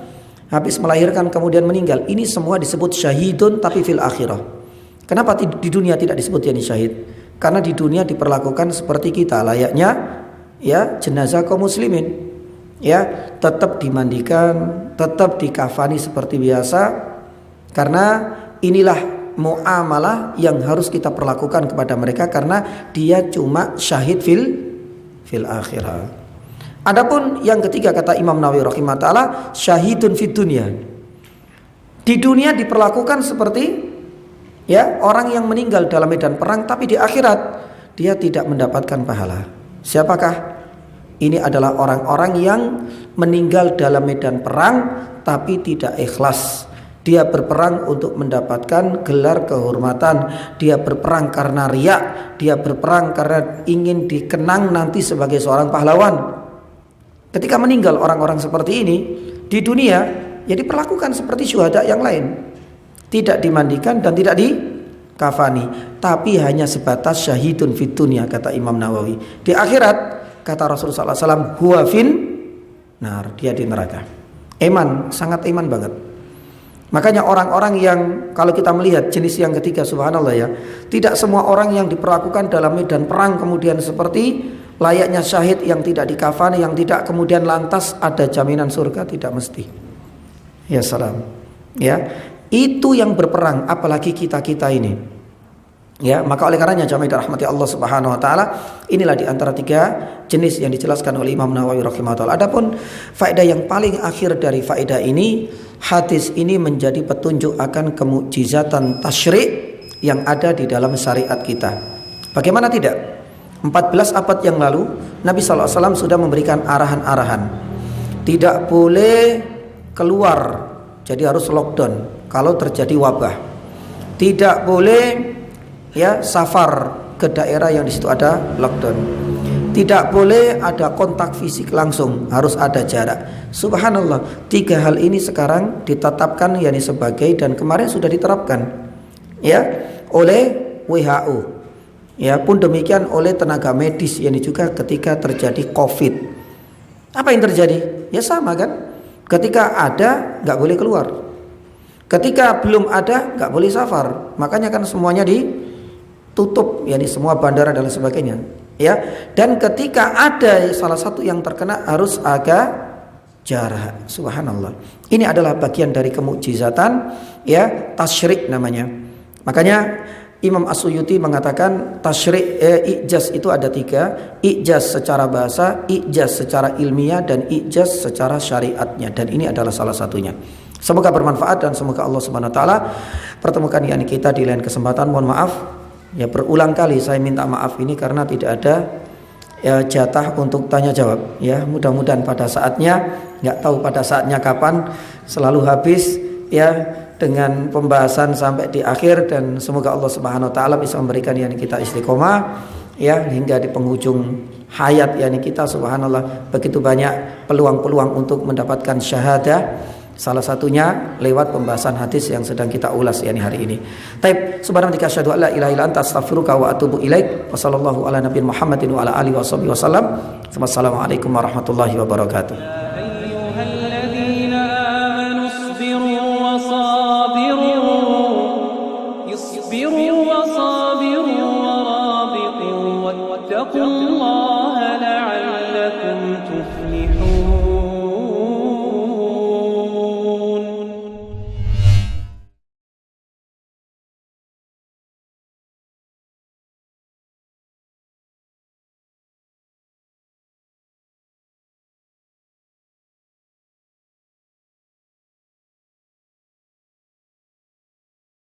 S2: habis melahirkan kemudian meninggal. Ini semua disebut syahidun tapi fil akhirah. Kenapa di dunia tidak disebut yani syahid? Karena di dunia diperlakukan seperti kita, layaknya, ya, jenazah kaum muslimin. Ya, tetap dimandikan, tetap dikafani seperti biasa, karena inilah muamalah yang harus kita perlakukan kepada mereka, karena dia cuma syahid fil akhirah. Adapun yang ketiga kata Imam Nawawi rahimahullah taala, syahidun fid dunya. Di dunia diperlakukan seperti, ya, orang yang meninggal dalam medan perang, tapi di akhirat dia tidak mendapatkan pahala. Siapakah? Ini adalah orang-orang yang meninggal dalam medan perang tapi tidak ikhlas. Dia berperang untuk mendapatkan gelar kehormatan, dia berperang karena riya, dia berperang karena ingin dikenang nanti sebagai seorang pahlawan. Ketika meninggal orang-orang seperti ini di dunia, ya diperlakukan seperti syuhada yang lain, tidak dimandikan dan tidak dikafani, tapi hanya sebatas syahidun fid dunya kata Imam Nawawi. Di akhirat kata Rasulullah SAW, huwa fin nar, dia di neraka. Eman, sangat eman banget. Makanya orang-orang yang kalau kita melihat jenis yang ketiga, subhanallah ya, tidak semua orang yang diperlakukan dalam medan perang kemudian seperti layaknya syahid yang tidak dikafani, yang tidak kemudian lantas ada jaminan surga, tidak mesti. Ya salam. Ya, itu yang berperang, apalagi kita-kita ini. Ya, maka oleh karenanya jamaah dirahmati Allah Subhanahu wa taala, inilah di antara tiga jenis yang dijelaskan oleh Imam Nawawi rahimahullah. Adapun faedah yang paling akhir dari faedah ini, hadis ini menjadi petunjuk akan kemukjizatan tasyri' yang ada di dalam syariat kita. Bagaimana tidak? 14 abad yang lalu Nabi SAW sudah memberikan arahan-arahan. Tidak boleh keluar, jadi harus lockdown kalau terjadi wabah. Tidak boleh safar ke daerah yang di situ ada lockdown. Tidak boleh ada kontak fisik langsung, harus ada jarak. Subhanallah, tiga hal ini sekarang ditetapkan sebagai, dan kemarin sudah diterapkan oleh WHO. Pun demikian oleh tenaga medis juga ketika terjadi COVID. Apa yang terjadi? Ya sama kan? Ketika ada nggak boleh keluar. Ketika belum ada nggak boleh safar. Makanya kan semuanya tutup, semua bandara dan lain sebagainya, dan ketika ada salah satu yang terkena harus agak jarak. Subhanallah, ini adalah bagian dari kemukjizatan tasyri' namanya. Makanya Imam As-Suyuti mengatakan tasyri' ijaz itu ada tiga: ijaz secara bahasa, ijaz secara ilmiah, dan ijaz secara syariatnya, dan ini adalah salah satunya. Semoga bermanfaat dan semoga Allah Subhanahu wa taala pertemukan kita di lain kesempatan. Mohon maaf berulang kali saya minta maaf ini karena tidak ada jatah untuk tanya jawab. Mudah-mudahan pada saatnya, nggak tahu pada saatnya kapan, selalu habis dengan pembahasan sampai di akhir, dan semoga Allah Subhanahu wa taala bisa memberikan kita istiqomah hingga di penghujung hayat kita. Subhanallah, begitu banyak peluang-peluang untuk mendapatkan syahadah. Salah satunya lewat pembahasan hadis yang sedang kita ulas hari ini. Taib, subhanaka asyhadu an la ilaha illa anta astaghfiruka wa atubu ilaik. Wa sallallahu ala nabiyina Muhammadin wa ala alihi washabihi wasallam. Wassalamualaikum warahmatullahi wabarakatuh. Ayyuhalladzina amanu isbiru wa sabiru wa rabitu wattaqu